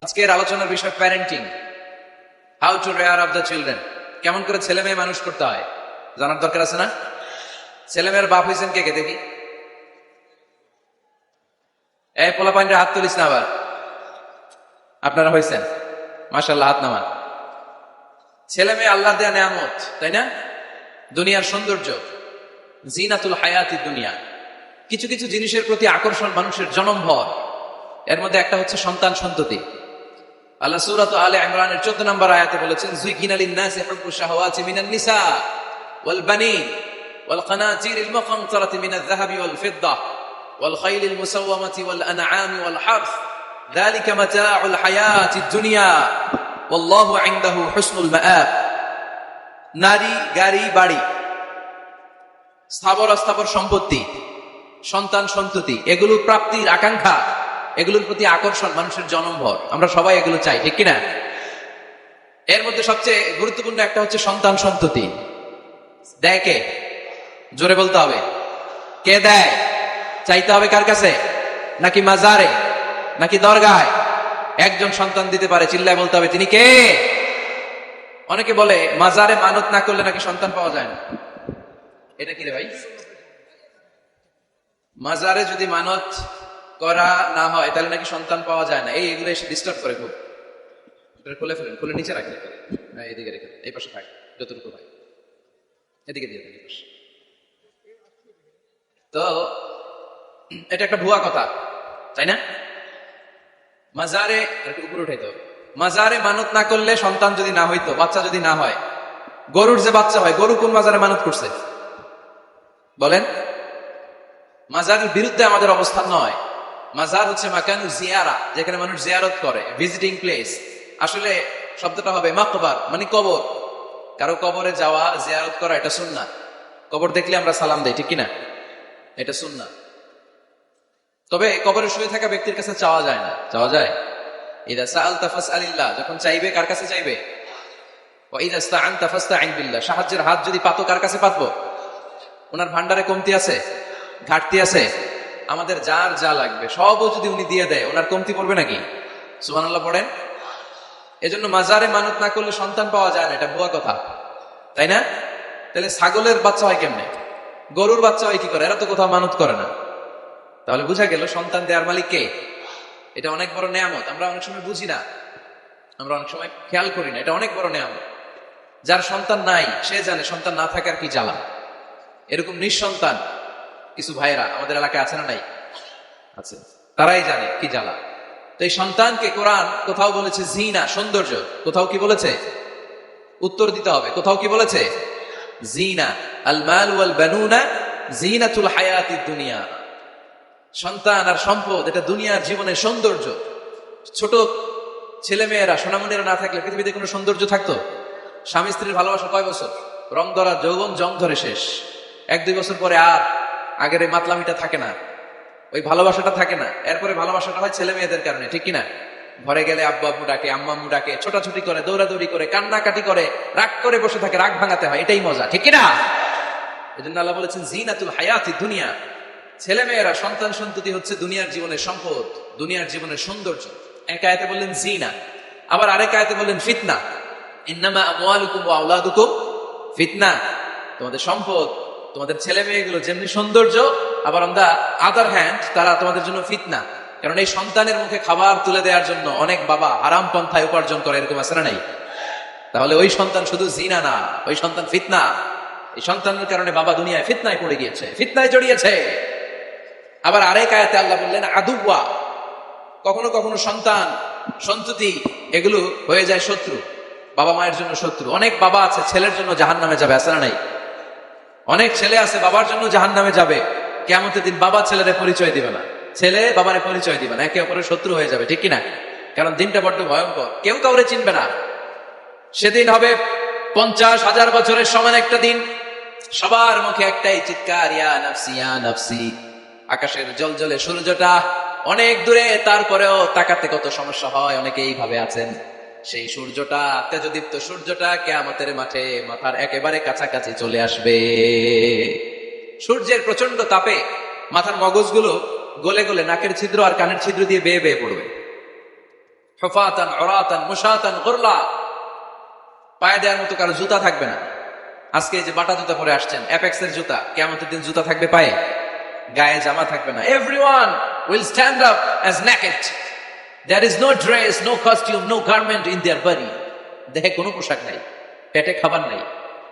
আজকের আলোচনার বিষয় parenting, how to rare up the children. কেমন করে ছেলে মেয়ে মানুষ করতে হয় জানার দরকার আছে না? ছেলে মেয়ের বাপ হয়েছেন কে কে দেখি? এই পোলা পানির হাত তুলিস না আবার। আপনারা হয়েছেন? মাশাআল্লাহ, হাত নামান। ছেলে মেয়ে আল্লাহর দেয়া নেয়ামত, তাই না? দুনিয়ার সৌন্দর্য, জিনাতুল হায়াতি দুনিয়া। কিছু কিছু জিনিসের প্রতি আকর্ষণ মানুষের জনমভর। এর মধ্যে একটা হচ্ছে সন্তান সন্ততি। আল্লাহ সূরা আলে ইমরানের 14 নম্বর আয়াতে বলেছেন, যুইকিনা লিন-নাসি হুব্বুশ শাহাওয়াতি মিনান নিসা ওয়াল বানিন ওয়াল কানাতিরিল মুকানতারাতি মিনাজ যাহাবি ওয়াল ফিদ্দা ওয়াল খাইলিল মুসাওয়ামাতি ওয়াল আনআমি ওয়াল হারথ যালিকা মাতাউল হায়াতিদ দুনিয়া ওয়াল্লাহু ইনদাহু হুসনুল মাআব। নারী, গাড়ি, বাড়ি, স্থাবর অস্থাবর সম্পত্তি, সন্তান সন্ততি, এগুলো প্রাপ্তির আকাঙ্ক্ষা, এগুলোর প্রতি আকর্ষণ মানুষের জনমভর। আমরা সবাই এগুলো চাই, ঠিক কিনা? এর মধ্যে সবচেয়ে গুরুত্বপূর্ণ একটা হচ্ছে সন্তান সন্ততি। দেয় কে? জোরে বলতে হবে। কে দেয়? চাইতে হবে কার কাছে? নাকি মাজারে, নাকি দরগায়? একজন সন্তান দিতে পারে, চিল্লায় বলতে হবে তিনি কে? অনেকে বলে মাজারে মানত না করলে নাকি সন্তান পাওয়া যায় না। এটা কি রে ভাই? মাজারে যদি মানত করা না হয় তাহলে নাকি সন্তান পাওয়া যায় না। এগুলো এসে ডিস্টার্ব করে খুব। খুলে ফেলেন, খুলে নিচে রাখেন, এদিকে রেখে এই পাশে থাক, যতটুকু হয় এদিকে দিয়ে দেন। এই পাশে তো এটা একটা ভুয়া কথা, তাই না? মাজারে উপরে উঠাইতে হবে। মাজারে মানত না করলে সন্তান যদি না হইতো, বাচ্চা যদি না হয়, গরুর যে বাচ্চা হয়, গরু কোন মাজারে মানত করছে বলেন? মাজারের বিরুদ্ধে আমাদের অবস্থান নয়। মাজার হচ্ছে মাকানু জিয়ারা, যেখানে মানুষ জিয়ারত করে, ভিজিটিং প্লেস। আসলে শব্দটা হবে মাকবার, মানে কবর। কারো কবরে যাওয়া, জিয়ারত করা, এটা সুন্নাহ। কবর দেখলে আমরা সালাম দেই, ঠিক কিনা? এটা সুন্নাহ। তবে কবরে শুয়ে থাকা ব্যক্তির কাছে চাওয়া যায় না। চাওয়া যায়? ইদা সাআলতা ফাসআলিল্লাহ, যখন চাইবে কার কাছে চাইবে? ওয়া ইদা ইসতাআনতা ফাসতাইন বিল্লাহ, সাহায্যের হাত যদি পাতো কার কাছে পাতবো? ওনার ভান্ডারে কমতি আছে, ঘাটতি আছে? আমাদের যার যা লাগবে সবও যদি উনি দিয়ে দেয়, ওনার কমতি পড়বে নাকি? সুবহানাল্লাহ পড়েন। এজন্য মাজারে মানত না করলে সন্তান পাওয়া যায় না, এটা ভুয়া কথা, তাই না? তাহলে ছাগলের বাচ্চা হয় কেমনে? গরুর বাচ্চা হয় কি করে? এরা তো কোথাও মানত করে না। তাহলে বোঝা গেল সন্তান দেওয়ার মালিক কে? এটা অনেক বড় নেয়ামত। আমরা অনেক সময় বুঝি না, আমরা অনেক সময় খেয়াল করি না। এটা অনেক বড় নেয়ামত। যার সন্তান নাই সে জানে সন্তান না থাকার কি জ্বালা। এরকম নিঃসন্তান কিছু ভাইয়েরা আমাদের এলাকায় আছে না? নাই? আছে। তারাই জানে কি জ্বালা। তো এই সন্তানকে কোরআন কোথাও বলেছে জিনা, সৌন্দর্য, কোথাও কি বলেছে? উত্তর দিতে হবে। কোথাও কি বলেছে? জিনা। আল মাল ওয়াল বানুনা জিনাতুল হায়াতিদ দুনিয়া। সন্তান আর সম্পদ এটা দুনিয়ার জীবনের সৌন্দর্য। ছোট ছেলে মেয়েরা, সোনামণিরা না থাকলে পৃথিবীতে কোনো সৌন্দর্য থাকতো? স্বামী স্ত্রীর ভালোবাসা কয় বছর? রং ধরা যৌবন, জং ধরে শেষ। 1-2 বছর পরে আর আগের এই মাতলামিটা থাকে না, ওই ভালোবাসাটা থাকে না। এরপরে ভালোবাসাটা হয় ছেলে মেয়েদের কারণে, ঠিক কিনা? ঘরে গেলে আব্বা আব্বু ডাকে, আম্মা আম্মু ডাকে, ছোটাছুটি করে, দৌড়াদৌড়ি করে, কান্নাকাটি করে, রাগ করে বসে থাকে, রাগ ভাঙাতে হয়, এটাই মজা, ঠিক কিনা? এজন্য আল্লাহ বলেছেন জিনাতুল হায়াতি দুনিয়া। ছেলে মেয়েরা, সন্তান সন্ততি হচ্ছে দুনিয়ার জীবনের সম্পদ, দুনিয়ার জীবনের সৌন্দর্য। এক আয়াতে বললেন জিনা, আবার আরেক আয়াতে বললেন ফিতনা। ইন্নামা আমওয়ালুকুম ওয়া আওলাদুকুম ফিতনা। তোমাদের সম্পদ, তোমাদের ছেলে মেয়েগুলো যেমনি সৌন্দর্য, আবার অন দা আদার হ্যান্ড তারা তোমাদের জন্য ফিতনা। কারণ এই সন্তানের মুখে খাবার তুলে দেওয়ার জন্য অনেক বাবা হারাম পন্থায় উপার্জন করে, এরকম আছে না নাই? তাহলে ওই সন্তান শুধু জিনা না, ওই সন্তান ফিতনা। এই সন্তানের কারণে বাবা দুনিয়ায় ফিতনায় পড়ে গিয়েছে, ফিতনায় জড়িয়েছে। আবার আরেক আয়াতে আল্লাহ বললেন আদুওয়া। কখনো কখনো সন্তান সন্ততি এগুলো হয়ে যায় শত্রু, বাবা মায়ের জন্য শত্রু। অনেক বাবা আছে ছেলের জন্য জাহান্নামে যাবে, আছে না নাই? অনেক ছেলে আছে বাবার জন্য জাহান্নামে যাবে। কিয়ামতের দিন বাবা ছেলেরে পরিচয় দিবে না, ছেলে বাবারে পরিচয় দিবে না, একে অপরের শত্রু হয়ে যাবে, ঠিক কিনা? কারণ দিনটা বড্ড ভয়ঙ্কর, কেউ কাউরে চিনবে না। সেদিন হবে 50,000 বছরের সমান একটা দিন। সবার মুখে একটাই চিৎকার, ইয়া নাফসি ইয়া নাফসি। আকাশের জলজলে সূর্যটা অনেক দূরে, তারপরেও তাকাতে কত সমস্যা হয়। অনেকে এইভাবে আছেন, সেই সূর্যটা, তেজদীপ্ত সূর্যটা কিয়ামতের মাঠে মাথার একেবারে কাছাকাছি চলে আসবে। সূর্যের প্রচন্ড তাপে মাথার মগজগুলো গলে গলে নাকের ছিদ্র আর কানের ছিদ্র দিয়ে বেয়ে বেয়ে পড়বে। হুফাতান উরাতান মুশাতান গুরলা, পায়ে দেওয়ার মতো কারো জুতা থাকবে না। আজকে এই যে বাটা জুতা পরে আসছেন, অ্যাপেক্সের জুতা, কিয়ামতের দিন জুতা থাকবে পায়ে, গায়ে জামা থাকবে না। Everyone will stand up as naked. There is no dress, no costume, no garment in their body. দেহে কোনো পোশাক নাই, পেটে খাবার নাই,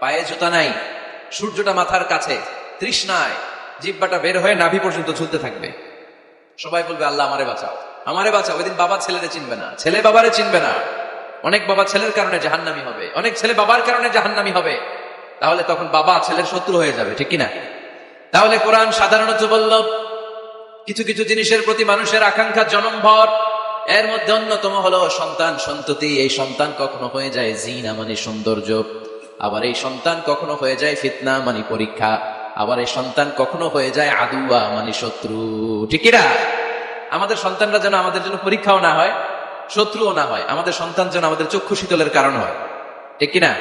পায়ে জুতা নাই, সূর্যটা মাথার কাছে, তৃষ্ণায় জিহ্বাটা বের হয়ে নাভি পর্যন্ত ঝুলতে থাকবে। সবাই বলবে আল্লাহ আমারে বাঁচাও, আমারে বাঁচাও। ওই দিন বাবা ছেলেরে চিনবে না, ছেলে বাবারে চিনবে না। অনেক বাবা ছেলের কারণে জাহান্নামী হবে, অনেক ছেলে বাবার কারণে জাহান্নামী হবে। তাহলে তখন বাবা ছেলের শত্রু হয়ে যাবে, ঠিক কিনা? তাহলে কোরআন সাধারণত বলল কিছু কিছু জিনিসের প্রতি মানুষের আকাঙ্ক্ষা জনমভর, এর মধ্যে অন্যতম হলো সন্তান সন্ততি। এই সন্তান কখনো হয়ে যায় জিনা মানে সৌন্দর্য, আবার এই সন্তান কখনো হয়ে যায় ফিতনা মানে পরীক্ষা, আবার এই সন্তান কখনো হয়ে যায় আদুয়া মানে শত্রু, ঠিক কিনা? আমাদের সন্তানরা যেন আমাদের জন্য পরীক্ষাও না হয়, শত্রুও না হয়। আমাদের সন্তান যেন আমাদের চক্ষু শীতলের কারণ হয়, ঠিক কিনা?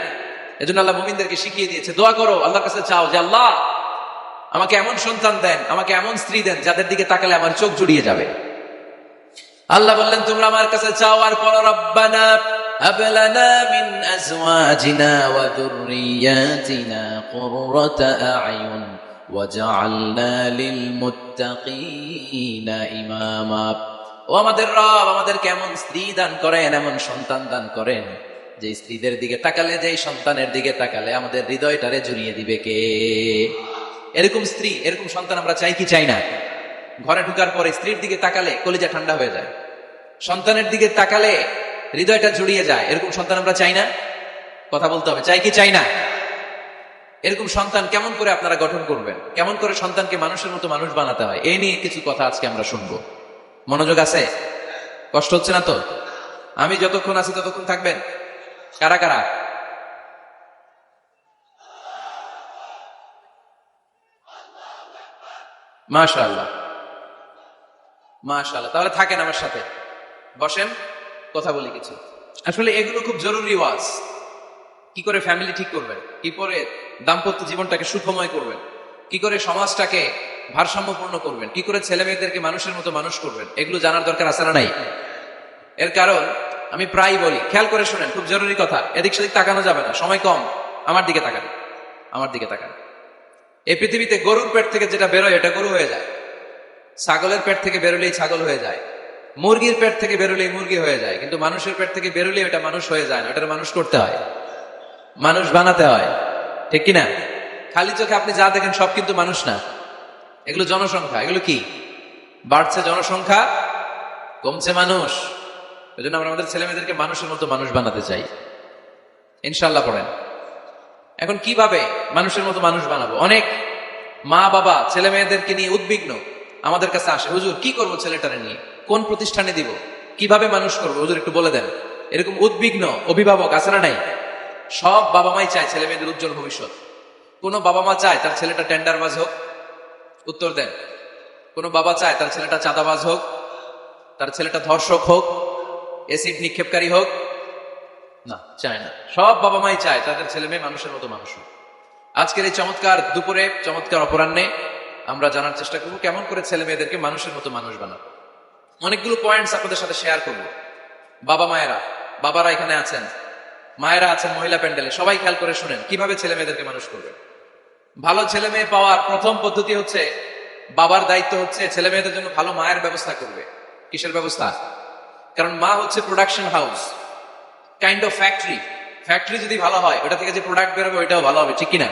এজন্য আল্লাহ মুমিনদেরকে শিখিয়ে দিয়েছে, দোয়া করো, আল্লাহর কাছে চাও যে আল্লাহ আমাকে এমন সন্তান দেন, আমাকে এমন স্ত্রী দেন যাদের দিকে তাকালে আমার চোখ জুড়িয়ে যাবে। আল্লাহ বললেন তোমরা আমার কাছে চাও আর পড়ো, রব্বানা হাব লানা মিন আজওয়াজিনা ওয়া যুররিয়াতিনা কুররাতা আ'য়ুন ওয়াজআলনা লিল মুত্তাকিনা ইমামা। ও আমাদের রব, আমাদেরকে এমন স্ত্রী দান করেন, এমন সন্তান দান করেন যে স্ত্রীদের দিকে তাকালে, যে সন্তানের দিকে তাকালে আমাদের হৃদয়টারে জুড়িয়ে দিবে কে? এরকম স্ত্রী, এরকম সন্তান আমরা চাই কি চাই না? ঘরে ঢুকার পরে স্ত্রীর দিকে তাকালে কলিজা ঠান্ডা হয়ে যায়, সন্তানের দিকে তাকালে হৃদয়টা জুড়িয়ে যায়। এরকম সন্তান আমরা চাই না? কথা বলতে হবে, চাই কি চাই না? এরকম সন্তান কেমন করে আপনারা গঠন করবেন, কেমন করে সন্তানকে মানুষের মতো মানুষ বানাতে হয়, এই নিয়ে কিছু কথা আজকে আমরা শুনবো। মনোযোগ আছে? কষ্ট হচ্ছে না তো? আমি যতক্ষণ আছি ততক্ষণ থাকবেন? কারা কারা? মাশাআল্লাহ, মাশাআল্লাহ। তাহলে থাকেন আমার সাথে, বসেন, কথা বলি কিছু। আসলে এগুলো খুব জরুরি ওয়াজ। কি করে ফ্যামিলি ঠিক করবেন, কি করে দাম্পত্য জীবনটাকে সুখময় করবেন, কি করে সমাজটাকে ভারসাম্যপূর্ণ করবেন, কি করে ছেলে মেয়েদেরকে মানুষের মতো মানুষ করবেন, এগুলো জানার দরকার আছে না নাই? এর কারণ আমি প্রায় বলি, খেয়াল করে শুনেন, খুব জরুরি কথা, এদিক সেদিক তাকানো যাবে না, সময় কম। আমার দিকে তাকান, আমার দিকে তাকান। এই পৃথিবীতে গরুর পেট থেকে যেটা বেরোয় এটা গরু হয়ে যায়, ছাগলের পেট থেকে বেরোলেই ছাগল হয়ে যায়, মুরগির পেট থেকে বেরোলেই মুরগি হয়ে যায়, কিন্তু মানুষের পেট থেকে বেরোলেই ওটা মানুষ হয়ে যায় না, ওটা মানুষ করতে হয়, মানুষ বানাতে হয়, ঠিক কিনা? খালি চোখে আপনি যা দেখেন সব কিন্তু মানুষ না, এগুলো জনসংখ্যা। এগুলো কি? বাড়ছে জনসংখ্যা, কমছে মানুষ। ওই জন্য আমরা আমাদের ছেলে মেয়েদেরকে মানুষের মতো মানুষ বানাতে চাই, ইনশাল্লাহ। পড়েন। এখন কিভাবে মানুষের মতো মানুষ বানাবো? অনেক মা বাবা ছেলে মেয়েদেরকে নিয়ে উদ্বিগ্ন, আমাদের কাছে আসে, হুজুর কি করবো ছেলেটারে নিয়ে, কোন প্রতিষ্ঠানে দিব, কিভাবে মানুষ করবো হুজুর একটু বলে দেন। এরকম উদ্বিগ্ন অভিভাবক আছে না নাই? সব বাবা মাই চায় ছেলে মেয়েদের উজ্জ্বল ভবিষ্যৎ। কোন বাবা মা চায় তার ছেলেটা টেন্ডারবাজ হোক? উত্তর দেন। কোন বাবা চায় তার ছেলেটা চাঁদাবাজ হোক, তার ছেলেটা ধর্ষক হোক, এসিড নিক্ষেপকারী হোক? না, চায় না। সব বাবা মাই চায় তাদের ছেলে মেয়ে মানুষের মতো মানুষ হোক। আজকের এই চমৎকার দুপুরে, চমৎকার অপরাহ্নে আমরা জানার চেষ্টা করবো কেমন করে ছেলে মেয়েদেরকে মানুষের মতো মানুষ বানাবো। অনেকগুলো পয়েন্টস আপনাদের সাথে শেয়ার করবো। বাবা মায়েরা, বাবারা এখানে আছেন, মায়েরা আছেন মহিলা প্যান্ডেলে, সবাই খেয়াল করে শুনেন কিভাবে ছেলে মেয়েদেরকে মানুষ করবে। ভালো ছেলে মেয়ে পাওয়ার প্রথম পদ্ধতি হচ্ছে, বাবার দায়িত্ব হচ্ছে ছেলে মেয়েদের জন্য ভালো মায়ের ব্যবস্থা করবে। কিসের ব্যবস্থা? কারণ মা হচ্ছে production house, kind of factory. Factory যদি ভালো হয়, ওটা থেকে যে প্রোডাক্ট বেরোবে ওইটাও ভালো হবে, ঠিক কিনা?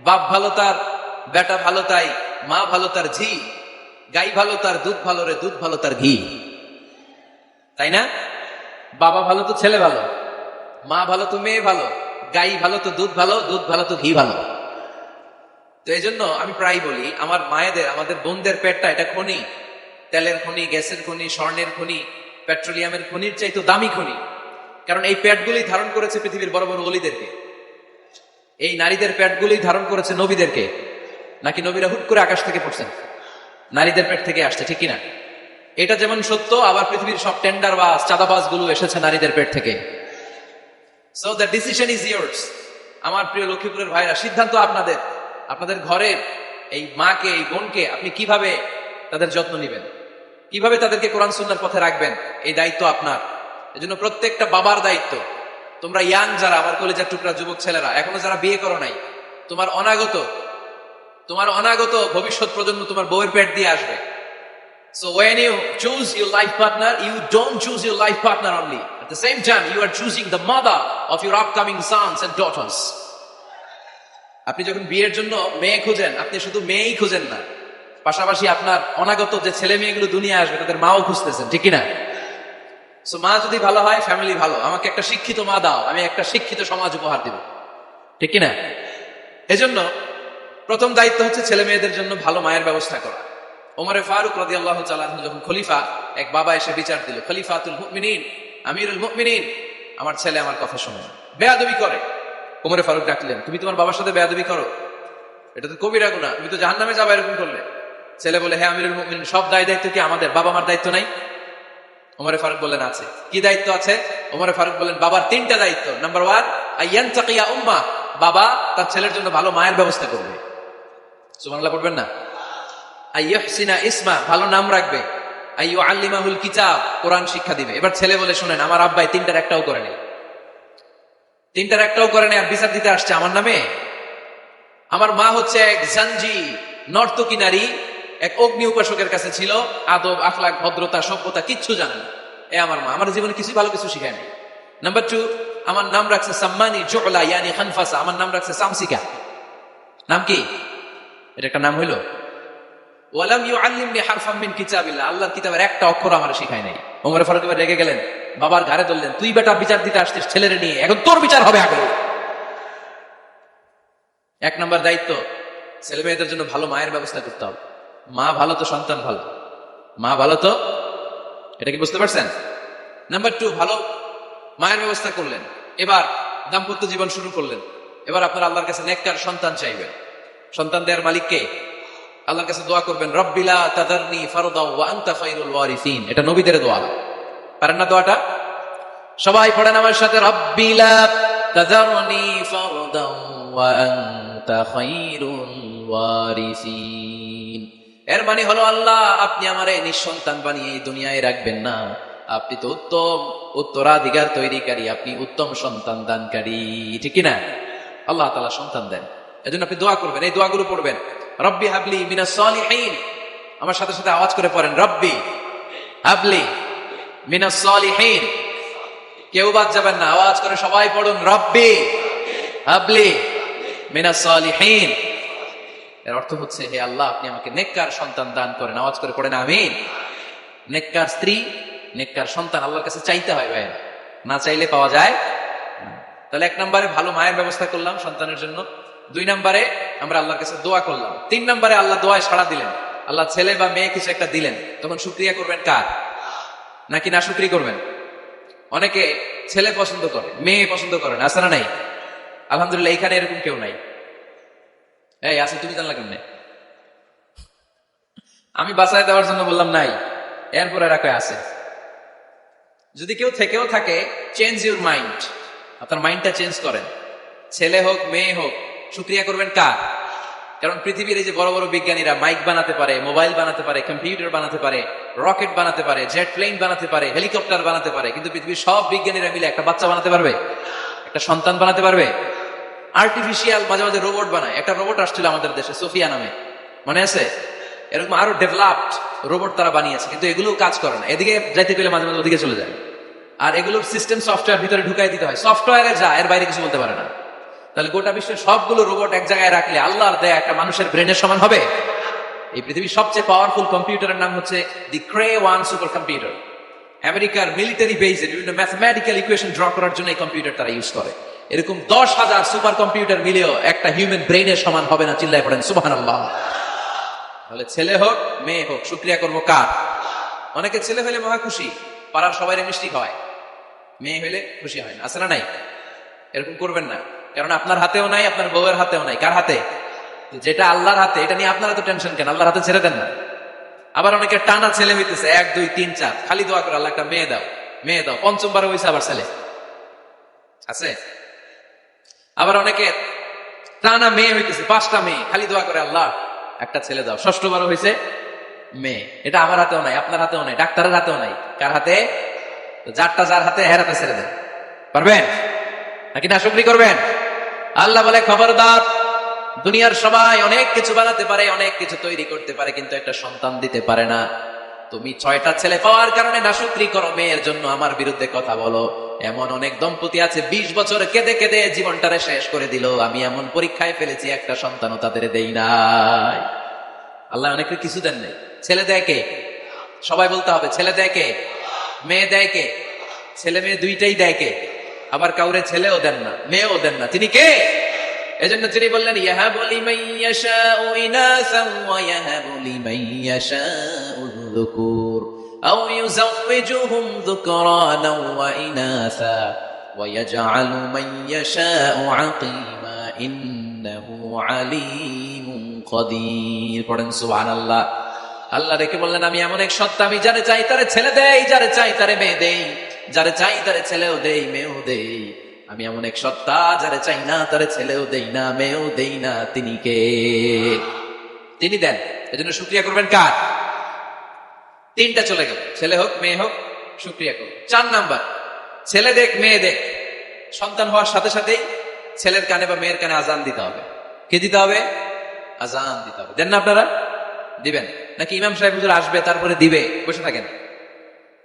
বাপ ভালো তার বেটা ভালো তাই, মা ভালো তার ঝি, গাই ভালো তার দুধ ভালো রে, দুধ ভালো তার ঘি, তাই না? বাবা ভালো তো ছেলে ভালো, মা ভালো তো মেয়ে ভালো, গাই ভালো তো দুধ ভালো, দুধ ভালো তো ঘি ভালো। তো এই জন্য আমি প্রায় বলি, আমার মায়েদের, আমাদের বোনদের পেটটা এটা খনি, তেলের খনি, গ্যাসের খনি, স্বর্ণের খনি, পেট্রোলিয়ামের খনির চাইতে দামি খনি। কারণ এই পেটগুলি ধারণ করেছে পৃথিবীর বড় বড় অলিদেরকে। এই নারীদের পেটগুলি ধারণ করেছে নবীদেরকে। নাকি নবীরা হুট করে আকাশ থেকে পড়ছেন? নারীদের পেট থেকে আসছে, ঠিক কিনা? এটা যেমন সত্য, আবার পৃথিবীর সব টেন্ডারবাজ, চাঁদাবাজ গুলো এসেছে নারীদের পেট থেকে। So the decision is years. আমার প্রিয় লক্ষ্মীপুরের ভাইরা, সিদ্ধান্ত আপনাদের। আপনাদের ঘরের এই মাকে, এই বোনকে আপনি কিভাবে তাদের যত্ন নেবেন, কিভাবে তাদেরকে কোরআন সুন্নাহর পথে রাখবেন, এই দায়িত্ব আপনার। এজন্য প্রত্যেকটা বাবার দায়িত্ব, তোমরা ইয়াং যারা, আমার কলেজের টুকরা যুবক ছেলেরা, এখনো যারা বিয়ে করো নাই, তোমার অনাগত ভবিষ্যৎ প্রজন্ম তোমার বউয়ের পেট দিয়ে আসবে। So when you choose your life partner, you don't choose your life partner only. At the same time, you are choosing the mother of your upcoming sons and daughters. আপনি যখন বিয়ের জন্য মেয়ে খুঁজেন, আপনি শুধু মেয়েই খুঁজেন না, পাশাপাশি আপনার অনাগত যে ছেলে মেয়েগুলো দুনিয়া আসবে তাদের মাও খুঁজতেছেন, ঠিক কিনা? সো মা যদি ভালো হয়, ফ্যামিলি ভালো। আমাকে একটা শিক্ষিত মা দাও, আমি একটা শিক্ষিত সমাজ উপহার দিব, ঠিক কিনা? এজন্য প্রথম দায়িত্ব হচ্ছে ছেলে মেয়েদের জন্য ভালো মায়ের ব্যবস্থা করা। ওমরে ফারুক রাদিয়াল্লাহু তাআলা আনহু যখন খলিফা, এক বাবা এসে বিচার দিল, খলিফাতুল মুমিনিন, আমিরুল মুমিনিন, আমার ছেলে আমার কথা শোনে না, বেয়াদবি করে। ওমরে ফারুক ডাকলেন, তুমি তোমার বাবার সাথে বেয়াদবি করো? এটা তো কবিরা গুনাহ, তুমি তো জাহান্নামে যাবে এরকম করলে। ছেলে বলে, হ্যাঁ আমিরুল মুমিনিন, সব দায়িত্ব কি আমাদের? বাবা মার দায়িত্ব নাই? ওমরে ফারুক বললেন, আছে। কি দায়িত্ব আছে? ওমরে ফারুক বললেন, বাবার 3টা দায়িত্ব। নাম্বার 1, আইয়ানতাকিয়া উম্মাহ, বাবা তার ছেলের জন্য ভালো মায়ের ব্যবস্থা করবে। সুবহানাল্লাহ পড়বেন না? আইয়ুহসিনা ইসমা, ভালো নাম রাখবে। আইয়ুআল্লিমাহুল কিতাব, কোরআন শিক্ষা দিবে। এবার ছেলে বলে, শুনেন, আমার আব্বাই 3টার একটাও করে নাই, 3টার একটাও করে নাই, আর বিচার দিতে আসছে আমার নামে। আমার মা হচ্ছে এক জাঞ্জি, নর্তকী নারী, এক অগ্নি উপাসকের কাছে ছিল, আদব আখলাক ভদ্রতা সভ্যতা কিচ্ছু জানে না। আমার মা আমার জীবনে কিছু ভালো কিছু শিখায়নি। নাম্বার 2, আমার নাম রাখছে সাম্মানি জুলা ইয়ানি খানফাসা, আমার নাম রাখছে সামসিকা। নাম কি? এটা একটা নাম হইলো? ওয়ালাম ইউআল্লিমনি হারফাম মিন কিতাবিল্লাহ, আল্লাহর কিতাবের একটা অক্ষর আমার শিখায় নাই। ওমর ফারুক এবার রেগে গেলেন, বাবার ঘাড়ে ধরলেন, তুই বেটা বিচার দিতে আসছিস ছেলেরে নিয়ে, এখন তোর বিচার হবে আগে। 1 নম্বর দায়িত্ব, ছেলে মেয়েদের জন্য ভালো মায়ের ব্যবস্থা করতে হবে। মা ভালো তো সন্তান ভালো, মা ভালো তো, এটা কি বুঝতে পারছেন? নাম্বার 2, ভালো মায়ের ব্যবস্থা করলেন, এবার দাম্পত্য জীবন শুরু করলেন। এবার আপনার আল্লাহর কাছে নেককার সন্তান চাইবেন। সন্তান দেওয়ার মালিক কে? আল্লাহর কাছে দোয়া করবেন, রব্বিলা তাদারনি ফারদা ওয়া আনতা খায়রুল ওয়ারিসিন। এটা নবীদের দোয়া, পারেন না দোয়াটা? সবাই পড়েন আমার সাথে, রব্বিলা তাদারনি ফারদা ওয়া আনতা খায়রুল ওয়ারিসিন। এর মানে হলো, আল্লাহ আপনি আমারে নিঃসন্তান বানিয়ে এই দুনিয়ায় রাখবেন না, আপনি তো উত্তম উত্তরাধিকার তৈরিকারী, আপনি উত্তম সন্তান দানকারী, ঠিক কিনা? আল্লাহ তাআলা সন্তান দেন, এজন্য আপনি দোয়া করবেন, এই দোয়াগুলো পড়বেন। রব্বি হাবলি মিনাস সালিহিন, আমার সাথে সাথে আওয়াজ করে পড়েন, রব্বি হাবলি মিনাস সালিহিন। কেউ বাদ যাবেন না, আওয়াজ করে সবাই পড়ুন, রব্বি হাবলি মিনাস সালিহিন। এর অর্থ হচ্ছে, হে আল্লাহ আপনি আমাকে নেককার সন্তান দান করেন। আওয়াজ করে পড়েন আমিন। নেককার স্ত্রী, নেককার সন্তান আল্লাহর কাছে চাইতে হয় ভাই, না চাইলে পাওয়া যায় না। তাহলে 1 নম্বরে ভালো মায়ের ব্যবস্থা করলাম সন্তানের জন্য। 2 নম্বরে আমরা আল্লাহর কাছে দোয়া করলাম। 3 নম্বরে আল্লাহ দোয়ায় সাড়া দিলেন, আল্লাহ ছেলে বা মেয়ে কিছু একটা দিলেন, তখন শুকরিয়া করবেন কার? নাকি না শুকরি করবেন? অনেকে ছেলে পছন্দ করে, মেয়ে পছন্দ করেন, আছে না নাই? আলহামদুলিল্লাহ এখানে এরকম কেউ নাই। এই আছে, তুমি জানলা কেমনে? আমি বাঁচায় দেওয়ার জন্য বললাম নাই, এরপরে রাখে আছে। যদি কেউ থেকেও থাকে, চেঞ্জ ইউর মাইন্ড, আপনার মাইন্ডটা চেঞ্জ করেন। ছেলে হোক মেয়ে হোক, শুকরিয়া করবেন কার? কারণ পৃথিবীর এই যে বড় বড় বিজ্ঞানীরা মাইক বানাতে পারে, মোবাইল বানাতে পারে, কম্পিউটার বানাতে পারে, রকেট বানাতে পারে, জেট প্লেন বানাতে পারে, হেলিকপ্টার বানাতে পারে, কিন্তু পৃথিবীর সব বিজ্ঞানীরা মিলে একটা বাচ্চা বানাতে পারবে? একটা সন্তান বানাতে পারবে? আর্টিফিশিয়াল মাঝে মাঝে রোবট বানায়। একটা রোবট আসছিল আমাদের দেশে, সোফিয়া নামে, মনে আছে? এরকম আরো ডেভেলপড রোবট তারা বানিয়েছে, কিন্তু এগুলো কাজ করে না। এদিকে যাইতে গেলে মাঝে মাঝে ওদিকে চলে যায়। আর এগুলোর সিস্টেম সফটওয়্যার ভিতরে ঢুকাই দিতে হয়, সফটওয়্যারে যা, এর বাইরে কিছু বলতে পারে না। তাহলে গোটা বিশ্বের সবগুলো রোবট এক জায়গায় রাখলে আল্লাহর দেয়া একটা মানুষের ব্রেনের সমান হবে? এই পৃথিবীর সবচেয়ে পাওয়ারফুল কম্পিউটারের নাম হচ্ছে দি ক্রে 1 সুপার কম্পিউটার। আমেরিকার মিলিটারি বেসে বিভিন্ন ম্যাথমেটিক্যাল ইকুয়েশন ড্র করার জন্য এই কম্পিউটার তারা ইউজ করে। এরকম 10,000 সুপার কম্পিউটার মিলেও একটা হিউম্যান ব্রেনের সমান হবে না। চিল্লায় পড়েন সুবহানাল্লাহ। তাহলে ছেলে হোক মেয়ে হোক, শুকরিয়া করবো কার? অনেকে ছেলে হইলে মহা খুশি, পাড়ার সবাই মিষ্টি খাওয়ায়, মেয়ে হইলে খুশি হয় না, আছে না নাই? এরকম করবেন না, কারণ আপনার হাতেও নাই, আপনার বউয়ের হাতেও নাই। কার হাতে? যেটা আল্লাহর হাতে, এটা নিয়ে আপনারা তো টেনশন কেন? আল্লাহর হাতে ছেড়ে দেন না। আবার অনেকে টানা ছেলে হইতেছে, 1 2 3 4, খালি দোয়া করে আল্লাহ একটা মেয়ে দাও, মেয়ে দাও। 5ম বারে হইছে আবার ছেলে, আছে? আবার অনেকে টানা মেয়ে হইতেছে, 5টা মেয়ে, খালি দোয়া করে আল্লাহ একটা ছেলে দাও। 6ষ্ঠ বারে হইছে মেয়ে। এটা আমার হাতেও নাই, আপনার হাতেও নাই, ডাক্তারের হাতেও নাই। কার হাতে? তো যারটা যার হাতে হেরাতে ছেড়ে দেন। পারবেন নাকি না শুকরি করবেন? আল্লাহ বলে খবরদার, দুনিয়ার সবাই অনেক কিছু বানাতে পারে, অনেক কিছু তৈরি করতে পারে, কিন্তু একটা সন্তান দিতে পারে না। তুমি 6টা ছেলে পাওয়ার কারণে নাশুকরি করো, মেয়ের জন্য আমার বিরুদ্ধে কথা বলো। এমন অনেক দম্পতি আছে 20 বছর কেঁদে কেঁদে জীবনটারে শেষ করে দিল, আমি এমন পরীক্ষায় ফেলেছি একটা সন্তানও তাদের দেই নাই। আল্লাহ অনেকের কিছু দেন নাই। ছেলে দেয় কে? সবাই বলতে হবে, ছেলে দেয় কে? মেয়ে দেয় কে? ছেলে মেয়ে দুইটাই দেয় কে? আবার কাউরে ছেলেও দেন না, মেয়েও দেন না, তিনি কে? এজন্য তিনি বললেন ইয়াহাবু লিমান ইয়াশাউ ইনাসান ওয়া ইয়াহাবু লিমান ইয়াশাউ যুকুর আও ইউযাওয়িজুহুম যুকরানান ওয়া ইনাসা ওয়া ইয়াজআলু মান ইয়াশাউ আকীমা ইন্নাহু আলীমুন কাদির। পড়েন সুবহানাল্লাহ। আল্লাহ রেখে বললেন আমি এমন এক সত্তা, আমি যারে চাই তারে ছেলে দেই, যারে চাই তারে মেয়ে দেই, যারে চাই তারে ছেলেও দেই মেয়েও দেই। আমি এমন এক সত্তা, যারে চাই না তারে ছেলেও দেই না মেয়েও দেই না। তিনি কে? তিনি দেন। এজন্য শুকরিয়া করবেন কার? 3টা চলে গেল, ছেলে হোক মেয়ে হোক, শুকরিয়া করুন। 4 নাম্বার, ছেলে দেখ মেয়ে দেখ, সন্তান হওয়ার সাথে সাথেই ছেলের কানে বা মেয়ের কানে আজান দিতে হবে। কে দিতে হবে? আজান দিতে হবে। দেন না আপনারা? দিবেন নাকি ইমাম সাহেব হুজুর আসবে তারপরে দিবে বসে থাকেন?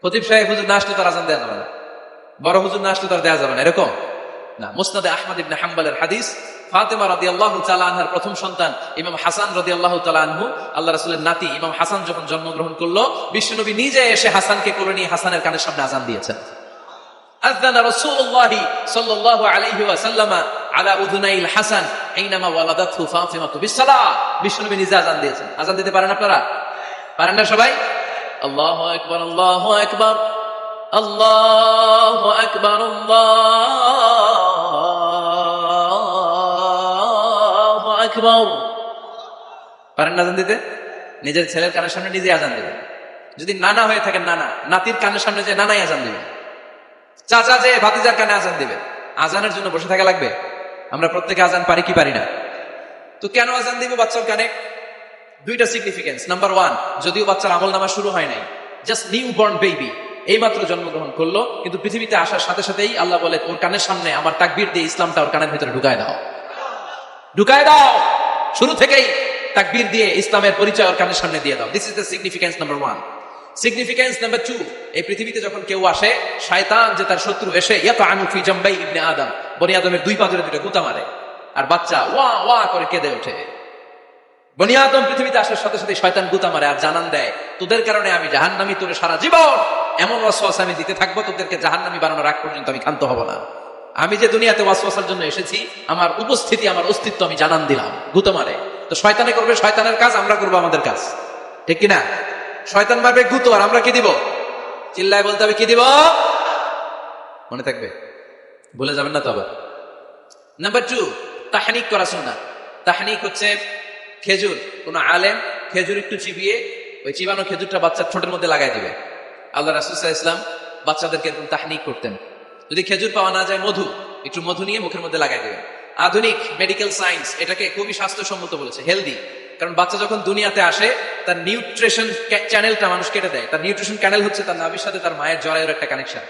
খতিব সাহেব হুজুর না আসলে তার আজান দেওয়া যাবে না, বড় হুজুর না আসলে তার দেওয়া যাবে না, এরকম না। মুসনাদে আহমদ ইবনে হাম্বলের হাদিস, ফাতেমা রাদিয়াল্লাহু তাআলা আনহার প্রথম সন্তান ইমাম হাসান রাদিয়াল্লাহু তাআলা আনহু, আল্লাহ রাসূলের নাতি ইমাম হাসান যখন জন্মগ্রহণ করলো, বিশ্বনবী নিজে এসে হাসানকে কোলে নিয়ে হাসানের কানের সামনে আজান দিয়েছেন। আযানা রাসূলুল্লাহি সাল্লাল্লাহু আলাইহি ওয়াসাল্লাম আলা উযুনাইল হাসান হিনামা ওয়ালাদাতহু ফাতিমাতু বিসসালাহ। বিশ্বনবী নিজে আজান দিয়েছেন। আজান দিতে পারেন আপনারা? পারেন না সবাই? আল্লাহু আকবার, আল্লাহু আকবার, আল্লাহু আকবার, আল্লাহু আকবার। পারেন না আজান দিতে? নিজের ছেলের কানের সামনে নিজে আজান দিবেন। যদি নানা হয়ে থাকেন, নানা নাতির কানের সামনে যে নানাই আজান দিবেন, চাচা যে ভাতিজার কানে আজান দিবেন। আজানের জন্য বসে থাকা লাগবে? আমরা প্রত্যেকে আজান পারি কি পারি না? তো কেন আজান দিব বাচ্চার কানে? 2টা সিগনিফিকেন্স। নাম্বার 1, যদিও বাচ্চার আমল নামা শুরু হয় নাই, জাস্ট নিউ বর্ন বেবি, এইমাত্র জন্মগ্রহণ করলো, কিন্তু পৃথিবীতে আসার সাথে সাথেই আল্লাহ বলে ওর কানের সামনে আমার তাকবীর দিয়ে ইসলামটা ওর কানের ভিতরে ঢুকায় দাও, ঢুকায় দাও। শুরু থেকেই তাকবীর দিয়ে ইসলামের পরিচয় ওর কানের সামনে দিয়ে দাও। This is the significance number 1। Significance number 2, এই পৃথিবীতে যখন কেউ আসে, শয়তান যে তার শত্রু এসে ইয়াতানু ফি জামবাই ইবনে আদম, বনি আদমের 2 পা ধরে 2টা গুতা মারে, আর বাচ্চা ওয়া ওয়া করে কেঁদে ওঠে। বনি আদম পৃথিবীতে আসার সাথে সাথে শয়তান গুতা মারে আর জানান দেয় তোদের কারণে আমি জাহান্নামী, তোরে সারা জীবন এমন ওয়াসওয়াসা আমি দিতে থাকবো, তোদেরকে জাহান্নামী বানানোর আগ পর্যন্ত আমি ক্ষান্ত হব না। আমি যে দুনিয়াতে ওয়াসওয়াসার জন্য এসেছি, আমার উপস্থিতি, আমার অস্তিত্ব আমি জানান দিলাম। গুতা মারে। তো শয়তানে করবে শয়তানের কাজ, আমরা করবো আমাদের কাজ, ঠিক কিনা? শয়তান মারবে গুতো, আর আমরা কি দিব? চিল্লায় বলতে হবে কি দিব? মনে থাকবে, ভুলে যাবেন না তো আবার। নাম্বার 2, তাহনিক করা সুন্নাহ। তাহনিক হচ্ছে খেজুর, কোন আলেম খেজুর একটু চিবিয়ে ওই চিবানো খেজুরটা বাচ্চার ঠোঁটের মধ্যে লাগাই দিবে। আল্লাহ রাসূল সাল্লাল্লাহু আলাইহি ওয়াসাল্লাম বাচ্চাদেরকে এরকম তাহনিক করতেন। যদি খেজুর পাওয়া না যায়, মধু, একটু মধু নিয়ে মুখের মধ্যে লাগাই দিবে। আধুনিক মেডিকেল সায়েন্স এটাকে খুবই স্বাস্থ্যসম্মত বলেছে, হেলদি। কারণ বাচ্চা যখন দুনিয়াতে আসে, তার নিউট্রিশন চ্যানেলটা মানুষ কেটে দেয়। তার নিউট্রিশন চ্যানেল হচ্ছে তার নাভির সাথে তার মায়ের জরায়ুর একটা কানেকশন।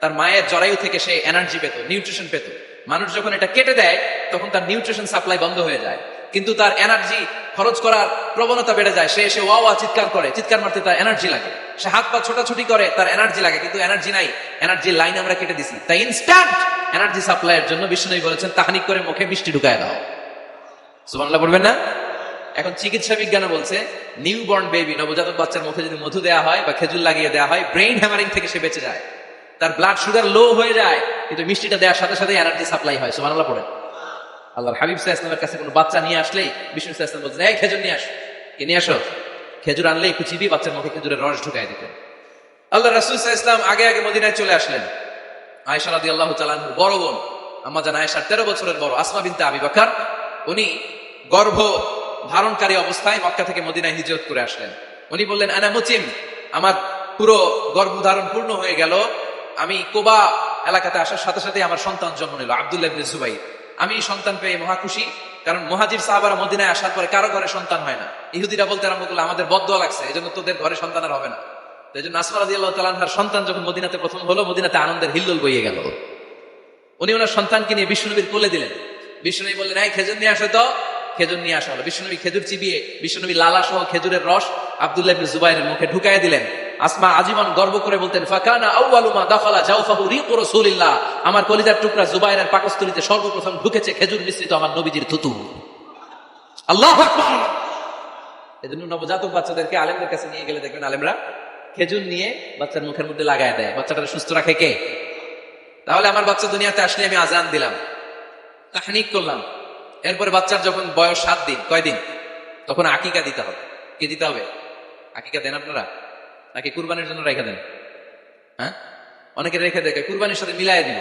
তার মায়ের জরায়ু থেকে সে এনার্জি পেত, নিউট্রিশন পেত। মানুষ যখন এটা কেটে দেয়, তখন তার নিউট্রিশন সাপ্লাই বন্ধ হয়ে যায়, কিন্তু তার এনার্জি খরচ করার প্রবণতা বেড়ে যায়। সে এসে ওয়া ওয়া চিৎকার করে, চিৎকার মারতে তার এনার্জি লাগে। সে হাত পা ছোটাছুটি করে, তার এনার্জি লাগে, কিন্তু এনার্জি নাই। এনার্জির লাইন আমরা কেটে দিছি, তাই ইনস্ট্যান্ট এনার্জি সাপ্লাইয়ের জন্য বিষ্ণুনবী বলেছেন তাহনিক করে মুখে মিষ্টি ঢুকায় দাও। সুবহানাল্লাহ বলবেন না? এখন চিকিৎসা বিজ্ঞানে বলছে নিউবর্ন বেবি, নবজাতক বাচ্চার মুখে যদি মধু দেওয়া হয় বা খেজুর লাগিয়ে দেওয়া হয়, ব্রেইন হ্যামারিং থেকে সে বেঁচে যায়। তার ব্লাড সুগার লো হয়ে যায়, কিন্তু মিষ্টিটা দেওয়ার সাথে সাথে এনার্জি সাপ্লাই হয়। সুবহানাল্লাহ পড়েন। আল্লাহর হাবিব সাল্লাল্লাহু আলাইহি ওয়াসাল্লামের কাছে কোনো বাচ্চা নিয়ে আসলেই বিষ্ণু সাল্লাল্লাহু আলাইহি ওয়াসাল্লাম বলতেন, এই খেজুর নিয়ে আসো, কে নিয়ে আসো। খেজুর আনলে একটু চিবি বাচ্চার মুখে খেজুরের রস ঢুকায় দিতেন। আল্লাহ রাসূল সাল্লাল্লাহু আলাইহি ওয়াসাল্লাম আগে আগে মদিনায় চলে আসলেন। আয়েশা রাদিয়াল্লাহু তাআলা আনহা বড় বোন, আম্মা জান আয়েশার 13 বছরের বড়, আসমা বিনতে আবি বকর, উনি গর্ভ ধারণকারী অবস্থায় মক্কা থেকে মদিনায় হিজরত করে আসলেন। উনি বললেন আনা মুতিম, আমার পুরো গর্ভধারণ পূর্ণ হয়ে গেল, আমি কুবা এলাকাতে আসার সাথে সাথে আমার সন্তান জন্ম নিল, আব্দুল্লাহ ইবনে জুবাইর। আমি সন্তান পেয়ে মহা খুশি, কারণ মুহাজির সাহাবারা মদিনায় আসার পরে কারো ঘরে সন্তান হয় না। ইহুদিরা বলতে আরম্ভ করলো আমাদের বদদোয়া লাগছে, এজন্য তোদের ঘরে সন্তান আর হবে না। এই জন্য আসমা রাদিয়াল্লাহু তাআলা আনহার সন্তান যখন মদিনাতে প্রথম হলো, মদিনাতে আনন্দের হিল্লোল বইয়ে গেল। উনি ওনার সন্তানকে নিয়ে বিশ্বনবীর কোলে দিলেন। বিশ্বনবী বললেন, এই খেজুর নিয়ে আসো তো। খেজুর নিয়ে আসা হলো। বিশ্বনবী খেজুর চিবিয়ে বিশ্বনবী লালা সহ খেজুরের রস আব্দুল্লাহ ইবনে জুবাইরের মুখে ঢুকায় দিলেন। আসমা আজীবন গর্ব করে বলতেন, ফাকানা আউয়ালু মা দাখালা জাওফাহু রিকু রাসূলিল্লাহ, আমার কলিজার টুকরা জুবাইরের পাকস্থলীতে সর্বপ্রথম ঢুকেছে খেজুর মিশ্রিত আমার নবীজির থুতু। আল্লাহু আকবার। এজন্য নবজাতক বাচ্চাদেরকে আলেমদের কাছে নিয়ে গেলে দেখবেন আলেমরা খেজুর নিয়ে বাচ্চার মুখের মধ্যে লাগায় দেয়। বাচ্চাটাকে সুস্থ রাখে কে? তাহলে আমার বাচ্চা দুনিয়াতে আসলে আমি আজান দিলাম, তাহনিক করলাম, এরপরে বাচ্চার যখন বয়স 7 দিন, কয়দিন, তখন আকিকা দিতে হবে। কি দিতে হবে? আকিকা দেন আপনারা নাকি কুরবানির জন্য রেখে দেন? হ্যাঁ, অনেকে রেখে দেখে কুরবানির সাথে মিলাই দিব।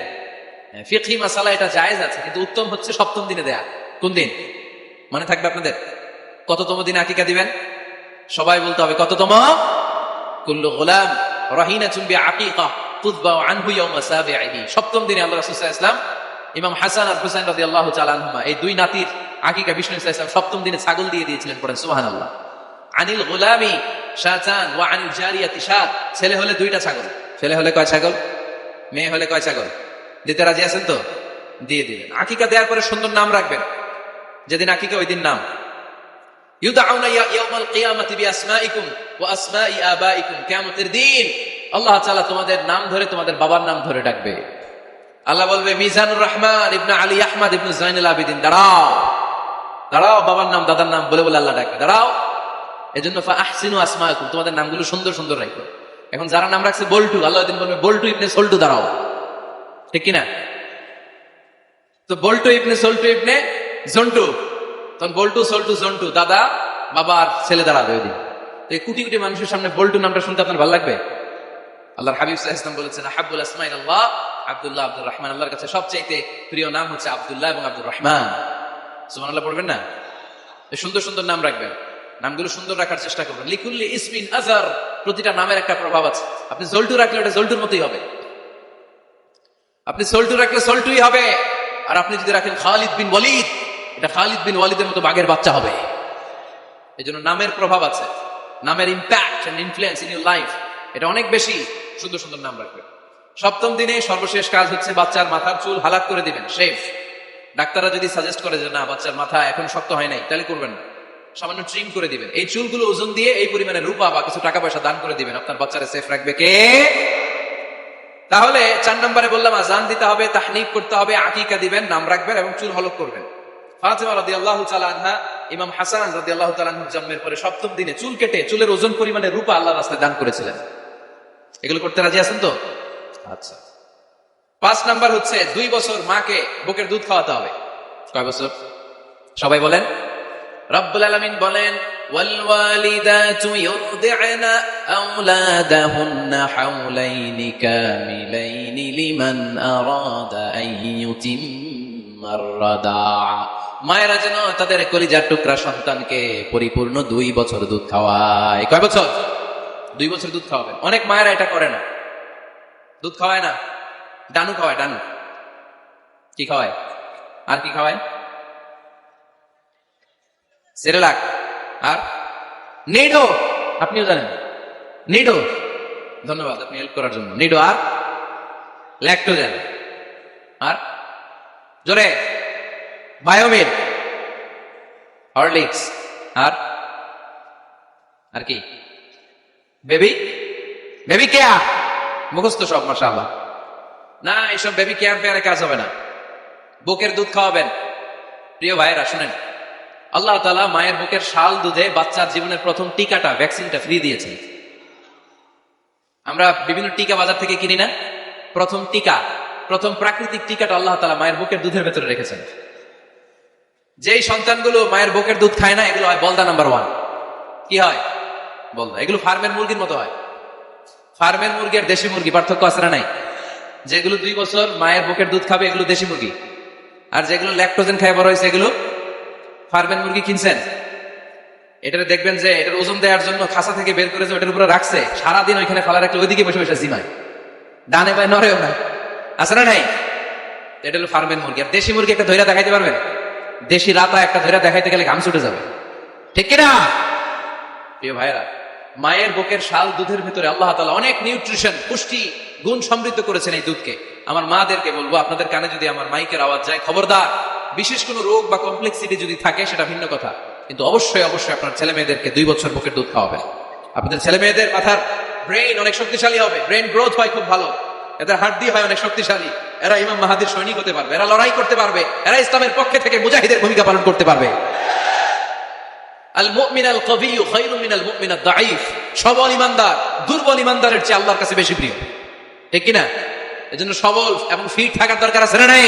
ফিকহি মাসালা এটা জায়েজ আছে, কিন্তু উত্তম হচ্ছে 7ম দিনে দেয়া। কোন দিন মনে থাকবে আপনাদের? কততম দিনে আকিকা দিবেন? সবাই বলতে হবে কততম? কুল্লু গুলাম রাহিনাতুন বিআকিকা তুযবা আনহু ইয়াওমা সাবিহি। 7ম দিনে আল্লাহ রাসূল সাল্লাল্লাহু আলাইহি ওয়াসাল্লাম ইমাম হাসান আর হুসাইন রাদিয়াল্লাহু তাআলা আনহুমা এই দুই নাতির আকিকা বিষ্ণু সাল্লাল্লাহু আলাইহি ওয়াসাল্লাম 7ম দিনে ছাগল দিয়ে দিয়েছিলেন। পড়েন সুবহানাল্লাহ। আনিল গুলামি শাতান ওয়া আনিল জারিয়াতি শাত। ছেলে হলে 2টা ছাগল, ছেলে হলে কয় ছাগল, মেয়ে হলে কয় ছাগল? দিতে রাজি আছেন তো? দিয়ে দিবেন। আকিকা দেওয়ার পরে সুন্দর নাম রাখবেন। যেদিন আকিকা ওই দিন নাম ইউদাউনা ইয়াউমাল কিয়ামাতি বিআসমাইকুম ওয়া আসমাই আবাইকুম। কিয়ামতের দিন আল্লাহ তাআলা তোমাদের নাম ধরে তোমাদের বাবার নাম ধরে ডাকবে। আল্লাহ বলবে, মিজানুর রহমান ইবনে আলী আহমদ ইবনে জাইনুল আবিদিন, দাঁড়াও দাঁড়াও, বাবার নাম দাদার নাম বলে বলে আল্লাহ ডাকবে, দাঁড়াও। এজন্য ফাআহসিনু আসমাকুম, তোমাদের নামগুলো সুন্দর সুন্দর রাখো। এখন যারা নাম রাখছে বল্টু, আল্লাহ দিন বলবে বল্টু ইবনে সল্টু, দাঁড়াও। ঠিক কিনা? তো বল্টু ইবনে সল্টু ইবনে জন্টু, তখন বল্টু সল্টু জন্টু, দাদা বাবা আর ছেলে দাঁড়াবে ওই দিন। তো এই কোটি কোটি মানুষের সামনে বল্টু নামটা শুনতে আপনার ভালো লাগবে? আল্লাহর হাবিব সাল্লাল্লাহু আলাইহি ওয়াসাল্লাম বলেছেন, আহাব্বুল আসমাই ইলাল্লাহ আব্দুল্লাহ আব্দুর রহমান। আল্লাহর কাছে সবচেয়ে প্রিয় নাম হচ্ছে আব্দুল্লাহ এবং আব্দুর রহমান। সুবহানাল্লাহ পড়বেন না? সুন্দর সুন্দর নাম রাখবেন, নামগুলো সুন্দর রাখার চেষ্টা করবেন। লিকুল্লি ইসমিন আযার, প্রতিটা নামের একটা প্রভাব আছে। আপনি জল্টু রাখলে ওটা জল্টুর মতোই হবে, আপনি সল্টু রাখলে সল্টুই হবে। আর আপনি যদি রাখেন খালিদ বিন ওয়ালিদ, এটা খালিদ বিন ওয়ালিদের মতো বাঘের বাচ্চা হবে। এই জন্য নামের প্রভাব আছে, নামের impact and influence in your life এটা অনেক বেশি। সুন্দর সুন্দর নাম রাখবেন। 7ম দিনে সর্বশেষ কাজ হচ্ছে বাচ্চার মাথার চুল হালাক করে দিবেন, শেভ। ডাক্তাররা যদি সাজেস্ট করে যে না বাচ্চার মাথা এখন শক্ত হয় নাই, তাহলে করবেন না, সামান্য ট্রিম করে দিবেন। এই চুলগুলো ওজন দিয়ে এই পরিমাণে রূপা বা কিছু টাকা পয়সা দান করে দিবেন। আপনার বাচ্চারা সেফ রাখবে কে? তাহলে 4 নম্বরে বললাম আজান দিতে হবে, তাহনিক করতে হবে, আকিকা দিবেন, নাম রাখবেন এবং চুল হলক করবেন। ফাতিমা রাদিয়াল্লাহু তাআলা আনহা ইমাম হাসান রাদিয়াল্লাহু তাআলা আনহুর জন্মের পরে 7ম দিনে চুল কেটে চুলের ওজন পরিমাণে রূপা আল্লাহর রাস্তায় দান করেছিলেন। এগুলো করতে রাজি আছেন তো? আচ্ছা। 5 নাম্বার হচ্ছে 2 বছর মাকে বুকের দুধ খাওয়াতে হবে। কয় বছর? সবাই বলেন। রব্বুল আলামিন বলেন, ওয়াল ওয়ালিদাতু ইউরদি'না আওলাদাহুন্না হাওলাইনি কামিলাইনি লিমান আরাদা আন ইউতিম্মার রাদা'a। মায়েরা যেন তাদের কলিজার টুকরা সন্তানকে পরিপূর্ণ 2 বছর দুধ খাওয়ায়। কয় বছর? 2 বছর দুধ খাওয়াবেন। অনেক মায়েরা এটা করে না, দুধ খাওয়ায় না, ডানু খাওয়ায়। ডানু কি খাওয়ায়? আর কি খাওয়ায়? সেরেলাক আর নিডো। আপনিও জানেন নিডো? ধন্যবাদ আপনি হেল্প করার জন্য। নিডো আর ল্যাকটোজেন আর জোরে বায়োমিল, হরলিক্স আর কি বেবি কেয়ার। মুখস্থ সব মাশাআল্লাহ। না, এইসব বেবি কেয়ার পেয়ারে কাজ হবে না। বুকের দুধ খাওয়াবেন। প্রিয় ভাইয়েরা শুনেন, আল্লাহ তাআলা মায়ের বুকের শাল দুধে বাচ্চার জীবনের প্রথম টিকাটা, ভ্যাকসিনটা ফ্রি দিয়েছেন। আমরা বিভিন্ন টিকা বাজার থেকে কিনি না? প্রথম টিকা, প্রথম প্রাকৃতিক টিকাটা আল্লাহ তাআলা মায়ের বুকের দুধের ভেতরে রেখেছেন। যেই সন্তানগুলো মায়ের বুকের দুধ খায় না, এগুলো হয় বলদা নাম্বার 1। কি হয়? বলদা। এগুলো ফার্মের মুরগির মতো হয়। ফার্মের মুরগি আর দেশি মুরগি পার্থক্য আছে না নাই? যেগুলো 2 বছর মায়ের বুকের দুধ খাবে এগুলো দেশি মুরগি, আর যেগুলো ল্যাকটোজেন খায় বড় হয়েছে এগুলো ফার্মের মুরগি। কিনছেন? এটা দেখবেন যে এটার ওজন দেওয়ার জন্য খাসা থেকে বের করে যে ওটার উপরে রাখছে, সারাদিন ওইখানে ফালা রাখলে ওইদিকে বসে বসে জিমায়, ডানে পায়ে নড়েও না। আছে না নাই? এটা হলো ফার্মের মুরগি। আর দেশি মুরগি একটা ধৈর্য দেখাইতে পারবেন? দেশি রাতা একটা ধৈর্য দেখাইতে গেলে ঘাম ছুটে যাবে। ঠিক কিনা প্রিয় ভাইরা? মায়ের বুকের শাল দুধের ভিতরে আল্লাহ তাআলা অনেক নিউট্রিশন, পুষ্টি গুণ সমৃদ্ধ করেছেন এই দুধকে। আমার মাদেরকে বলবো, আপনাদের কানে যদি আমার মাইকের আওয়াজ যায়, খবরদার, বিশেষ কোনো রোগ বা কমপ্লেক্সিটি যদি থাকে সেটা ভিন্ন কথা, কিন্তু অবশ্যই অবশ্যই আপনার ছেলে মেয়েদেরকে 2 বছর বুকের দুধ খাওয়াবেন। আপনাদের ছেলে মেয়েদের মাথার ব্রেইন অনেক শক্তিশালী হবে, ব্রেইন গ্রোথ হয় খুব ভালো, এদের হাড্ডি হয় অনেক শক্তিশালী, এরা ইমাম মাহাদির সৈনিক হতে পারবে, এরা লড়াই করতে পারবে, এরা ইসলামের পক্ষে থেকে মুজাহিদের ভূমিকা পালন করতে পারবে। আল মুমিন আল কবিয়্যু খায়রুম মিনাল মুমিন আদ দাঈফ, সবল ইমানদার দুর্বল ইমানদারের চেয়ে আল্লাহর কাছে বেশি প্রিয়, ঠিক কি না? এজন্য সবল এবং ফিট থাকার দরকার আছে না নাই?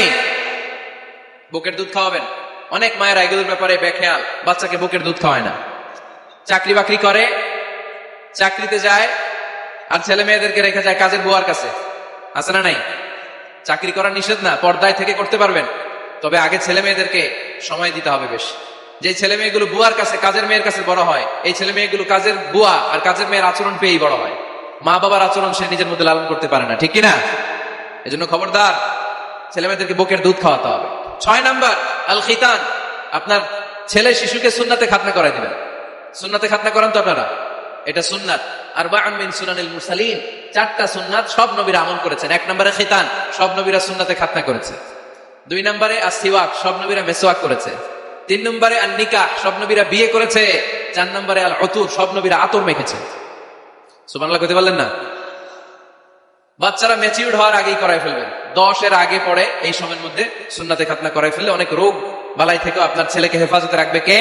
বুকের দুধ খাওয়াবেন। অনেক মায়েরা এগুলোর ব্যাপারে বেখেয়াল, বাচ্চাকে বুকের দুধ খাওয়ায় না। চাকরি বাকরি করে, চাকরিতে যায়, আর ছেলে মেয়েদেরকে রেখে যায় কাজের বুয়ার কাছে, আছে না নাই? চাকরি করা নিষেধ না, পর্দায় থেকে করতে পারবেন, তবে আগে ছেলে মেয়েদেরকে সময় দিতে হবে বেশি। যে ছেলে মেয়েগুলো বুয়ার কাছে, কাজের মেয়ের কাছে বড় হয়, এই ছেলে মেয়েগুলো কাজের বুয়া আর কাজের মেয়ের আচরণ পেয়েই বড় হয়। মা বাবার আচরণ সে নিজের মধ্যে লালন করতে পারে না, ঠিক কিনা? এজন্য খবরদার, ছেলে মেয়েদেরকে বুকের দুধ খাওয়াতে হবে। 6 নাম্বার আল খিতান, আপনার ছেলে শিশুকে সুন্নাতে খাতনা করাই দিবেন। সুন্নাতে খাতনা করান তো আপনারা, এটা সুন্নাত। আরবাউন মিন সুনানিল মুরসালিন, 4টা সুন্নাত সব নবীরা আমল করেছেন। 1 নম্বরে খিতান, সব নবীরা সুন্নাতে খাতনা করেছে। 2 নম্বরে আসওয়াক, সব নবীরা মেসওয়াক করেছে। 3 নম্বরে আন নিকাহ, সব নবীরা বিয়ে করেছে। 4 নম্বরে আল উতুর, সব নবীরা আতর মেখেছে। সুবহানাল্লাহ কইতে পারলেন না? বাচ্চারা ম্যাচিউরড হওয়ার আগেই করাই ফেলবেন, 10 এর আগে পরে এই সময়ের মধ্যে সুন্নাতে খাতনা করাই ফেললে অনেক রোগ বালাই থেকে আপনার ছেলেকে হেফাজতে রাখবে কে?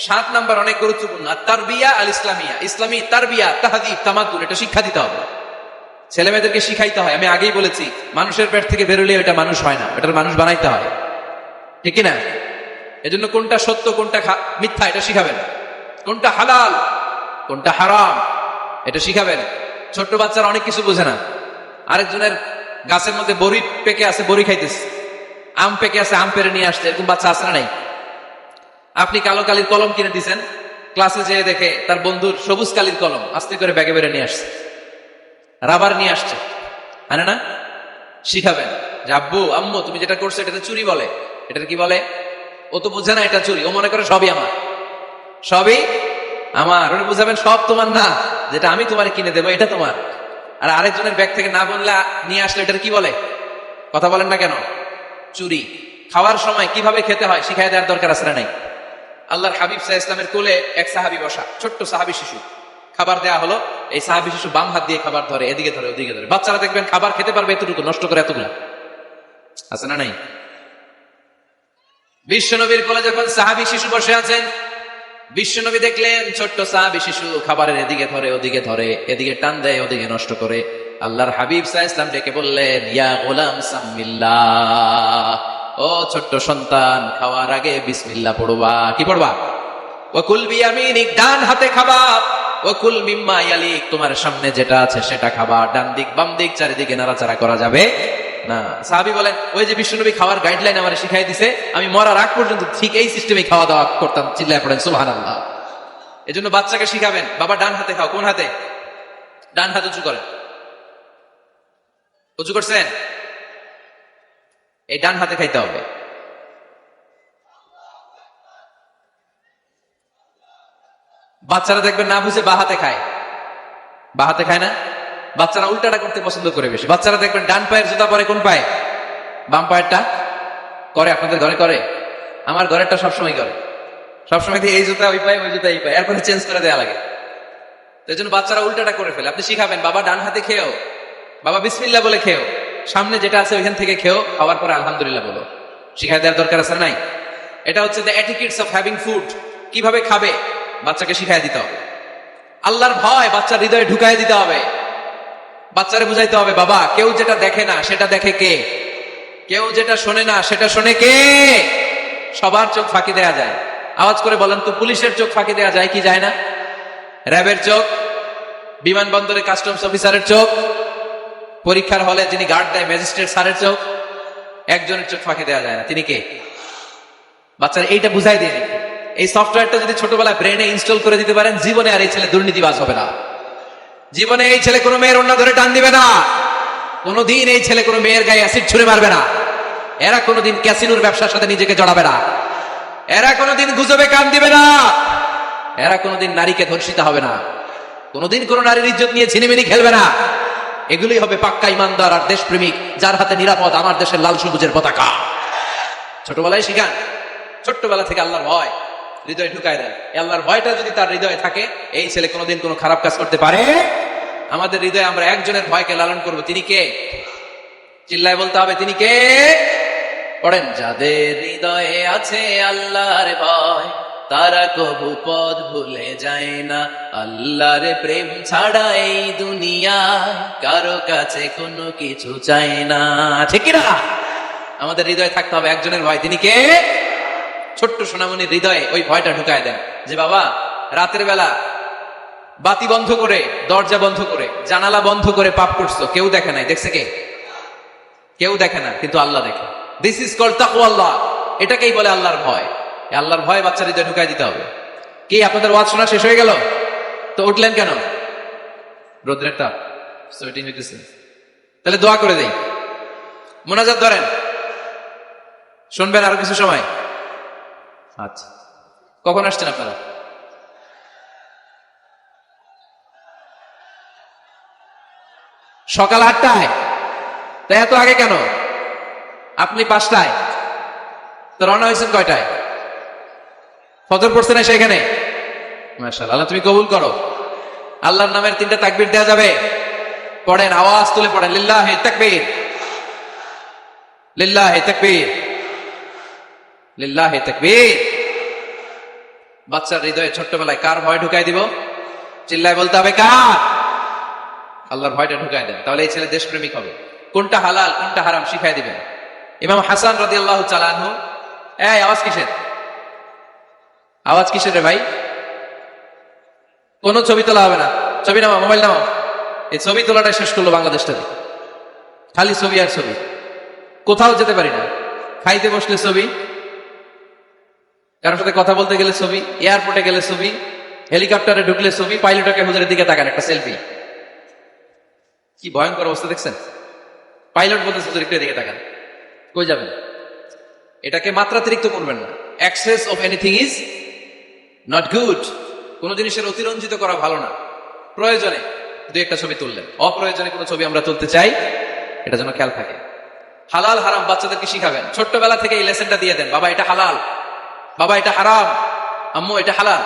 7 নাম্বার অনেক গুরুত্বপূর্ণ, তারবিয়া আল ইসলামিয়া, ইসলামী তারবিয়া, তাহদিব, তামাদ্দুন, এটা শিক্ষা দিতে হবে, ছেলে মেয়েদেরকে শিখাইতে হয়। আমি আগেই বলেছি, মানুষের পেট থেকে বেরোলে এটা মানুষ হয় না, এটার মানুষ বানাইতে হয়, ঠিক না? এজন্য কোনটা সত্য কোনটা মিথ্যা এটা শিখাবেন, কোনটা হালাল কোনটা হারাম এটা শিখাবেন। ছোট্ট বাচ্চারা অনেক কিছু বোঝে না। আরেকজনের গাছের মধ্যে বড়ি পেকে আছে, বড়ি খাইতেছে, আম পেকে আছে, আম পেরে নিয়ে আসছে, এরকম বাচ্চা আছে না নাই? আপনি কালো কালির কলম কিনে দিচ্ছেন, ক্লাসে যেয়ে দেখে তার বন্ধুর সবুজ কালির কলম আস্তে করে ব্যাগে বেড়ে নিয়ে আসছে, রাবার নিয়ে আসছে, আনে না? শিখাবেন যে আব্বু আম্মু তুমি যেটা করছো এটাতে চুরি বলে, এটা কি বলে? ও তো বুঝে না এটা চুরি, ও মনে করে সবই আমার, সবই আমার। ওরা বুঝাবেন সব তোমার না, যেটা আমি তোমার কিনে দেবো এটা তোমার। আর আরেকজনের ব্যাগ থেকে না বললে নিয়ে আসলে এটার কি বলে? কথা বলেন না কেন? চুরি। খাওয়ার সময় কিভাবে খেতে হয় শিখাই দেওয়ার দরকার আছে না নাই? আল্লাহর হাবিব সাল্লাল্লাহু আলাইহি ওয়াসাল্লামের কোলে এক সাহাবী বসা, ছোট্ট সাহাবী শিশু, খাবার দেয়া হলো, এই সাহাবী শিশু বাম হাত দিয়ে খাবার ধরে, এদিকে ধরে ওদিকে ধরে। বাচ্চারা দেখবেন খাবার খেতে পারবে এতটুকু, নষ্ট করে এতগুলা, আছে না নাই? বিশ্বনবীর কোলে যখন সাহাবী শিশু বসে আছেন, বিশ্বনবী দেখলেন ছোট্ট সাহাবী শিশু খাবারের এদিকে ধরে ওদিকে ধরে, এদিকে টান দেয় ওদিকে নষ্ট করে। আল্লাহর হাবিব সাল্লাল্লাহু আলাইহি ওয়াসাল্লাম ডেকে বললেন, ইয়া গোলাম সাম্মিল্লাহ, ও ছোট্ট সন্তান, খাওয়ার আগে বিসমিল্লাহ পড়বা। কি পড়বা? ওয়াকুল বিয়ামিনিক, ডান হাতে খাবা, ওয়াকুল মিম্মা ইয়ালিক, তোমার সামনে যেটা আছে সেটা খাবা, ডান দিক বাম দিক চারিদিকে নাড়াচাড়া করা যাবে না। সাহাবী বলেন, ওই যে বিশ্বনবী খাওয়ার গাইডলাইন আমারে শিখাই দিছে, আমি মরার আগ পর্যন্ত ঠিক এই সিস্টেমে খাওয়া দাওয়া করতাম। চিল্লায় পড়েন সুবহানাল্লাহ। এজন্য বাচ্চাকে শিখাবেন, বাবা ডান হাতে খাও। কোন হাতে? ডান হাত উঁচু করেন। উঁচু করছেন? এই ডান হাতে খাইতে হবে। বাচ্চারা দেখবেন না বুঝে বা হাতে খায়, বা হাতে খায় না, বাচ্চারা উল্টাটা করতে পছন্দ করে বেশি। বাচ্চারা দেখবেন ডান পায়ের জুতা পরে কোন পায়ে? বাম পায়েরটা করে। আপনাদের ঘরে করে? আমার ঘরেরটা সবসময় করে, সবসময় এই জুতা ওই পায়ে, ওই জুতা এই পায়ে, এরপরে চেঞ্জ করে দেওয়া লাগে। তো এই জন্য বাচ্চারা উল্টাটা করে ফেলে। আপনি শিখাবেন, বাবা ডান হাতে খেয়েও, বাবা বিসমিল্লাহ বলে খেয়েও, সামনে যেটা আছে ওইখান থেকে খেয়েও, খাওয়ার পরে আলহামদুলিল্লাহ বলো। শিখাই দেওয়ার দরকার আছে নাই? এটা হচ্ছে the etiquettes of having food. কিভাবে খাবে বাচ্চাকে শিখাই দিতে হবে। আল্লাহর ভয় বাচ্চার হৃদয়ে ঢুকাই দিতে হবে। বাচ্চারে বুঝাইতে হবে, বাবা কেউ যেটা দেখে না সেটা দেখে কে, কেউ যেটা শোনে না সেটা শোনে কে। সবার চোখ ফাঁকি দেয়া যায়। আওয়াজ করে বলেন তো, পুলিশের চোখ ফাঁকি দেয়া যায় কি যায় না? র্যাবের চোখ, বিমানবন্দরে কাস্টমস অফিসারের চোখ, পরীক্ষার হলে যিনি গার্ড দেয় ম্যাজিস্ট্রেট স্যারের চোখ, একজনের চোখ ফাঁকি দেওয়া যায় না। তিনি কে? বাচ্চারা এইটা বুঝাই দিয়ে রেখে, এই সফটওয়্যারটা যদি ছোটবেলায় ব্রেনে ইনস্টল করে দিতে পারেন, জীবনে আর এই ছেলে দুর্নীতিবাজ হবে না। জীবনে এই ছেলে কোনো মেয়ের ওড়না ধরে টান দিবে না। কোনোদিন এই ছেলে কোনো মেয়ের গায়ে অ্যাসিড ছুঁড়ে মারবে না। এরা কোনোদিন ক্যাসিনোর ব্যবসার সাথে নিজেকে জড়াবে না। এরা কোনোদিন গুজবে কান দিবে না। এরা কোনোদিন নারীকে ধর্ষিতা হবে না। কোনোদিন কোন নারীর ইজ্জত নিয়ে ছিনিমিনি খেলবে না। এগুলোই হবে পাক্কা ইমানদার আর দেশপ্রেমিক, যার হাতে নিরাপদ আমার দেশের লাল সবুজের পতাকা। ছোটবেলায় শিখান, ছোট্টবেলা থেকে আল্লাহর ভয় হৃদয়ে ঢুকায় দেন। আল্লাহর ভয়টা যদি তার হৃদয়ে থাকে, এই ছেলে কোনোদিন কোনো খারাপ কাজ করতে পারে। আমাদের হৃদয়ে আমরা একজনের ভয়কে লালন করব, তিনি কে? চিল্লায় বলতে হবে, তিনি কে? পড়েন, যাদের হৃদয়ে আছে আল্লাহর ভয়, তারা কবু পথ ভুলে যায় না। আল্লাহর প্রেম ছাড়া এই দুনিয়া কারো কাছে কোনো কিছু চায় না। ঠিক না? আমাদের হৃদয়ে থাকতে হবে একজনের ভয়, তিনি কে? ছোট্ট সোনামণির হৃদয়ে ওই ভয়টা ঢুকায় দেন যে বাবা, রাতের বেলা বাতি বন্ধ করে, দরজা বন্ধ করে, জানালা বন্ধ করে পাপ করছো, কেউ দেখে নাই। দেখছে কে? কেউ দেখে না, কিন্তু আল্লাহ দেখে। দিস ইজ কল্ড তাকওয়াল্লাহ। এটাকেই বলে আল্লাহর ভয়। আল্লাহর ভয় বাচ্চার হৃদয়ে ঢুকাই দিতে হবে। কি আপনাদের ওয়াজ শোনা শেষ হয়ে গেল? তো উঠলেন কেন? রোদ্রের তাপ, সোয়েটিং হইতেছে। তাহলে দোয়া করে দেই, মোনাজাত ধরেন, শুনবেন আরো কিছু সময়। আচ্ছা, কখন আসছেন আপনারা? সকাল 8টায়। তাই এত আগে কেন? আপনি 5টায়, তো রওনা হয়েছেন কয়টায়? ফজর পড়ছে না সেখানে? মাশাআল্লাহ, আল্লাহ তুমি কবুল করো। আল্লাহর নামের 3টা তাকবীর দেওয়া যাবে? পড়েন, আওয়াজ তুলে পড়েন, লিল্লাহি তাকবীর, লিল্লাহি তাকবীর, লিল্লাহি তাকবীর। বাচ্চার হৃদয়ে ছোট্টবেলায় কার ভয় ঢুকাই দিব? চিল্লায় বলতে হবে, কার? আল্লাহর ভয়টা ঢুকাই দেন, তাহলে এই ছেলে দেশপ্রেমিক হবে। কোনটা হালাল কোনটা হারাম শিখাই দিবেন। ইমাম হাসান রাদিয়াল্লাহু তাআলা আনহু, এই আওয়াজ কিসের? আওয়াজ কিসের রে ভাই? কোন ছবি তোলা হবে না। ছবি নামাও, মোবাইল নামাও। এই ছবি তোলাটা শেষ করলো বাংলাদেশটাতে, খালি ছবি আর ছবি। কোথাও যেতে পারি না, খাইতে বসলে ছবি, কারোর সাথে কথা বলতে গেলে ছবি, এয়ারপোর্টে গেলে ছবি, হেলিকপ্টারে ঢুকলে ছবি, পাইলটকে হুজুরের দিকে তাকান, একটা সেলফি। কি ভয়ঙ্কর অবস্থা দেখছেন? পাইলট বলতেছে হুজুর একটু দিকে তাকান, কই যাবেন? এটাকে মাত্রাতিরিক্ত করবেন না। Access of anything is not good. কোন জিনিসের অতিরঞ্জিত করা ভালো না। প্রয়োজনে 2-1টা ছবি তুললেন, অপ্রয়োজনে কোনো ছবি আমরা তুলতে চাই, এটা যেন খেয়াল থাকে। হালাল হারাম বাচ্চাদেরকে শিখাবেন, ছোট্টবেলা থেকে এই লেসনটা দিয়ে দেন। বাবা এটা হালাল, বাবা এটা হারাম, আম্মু এটা হালাল,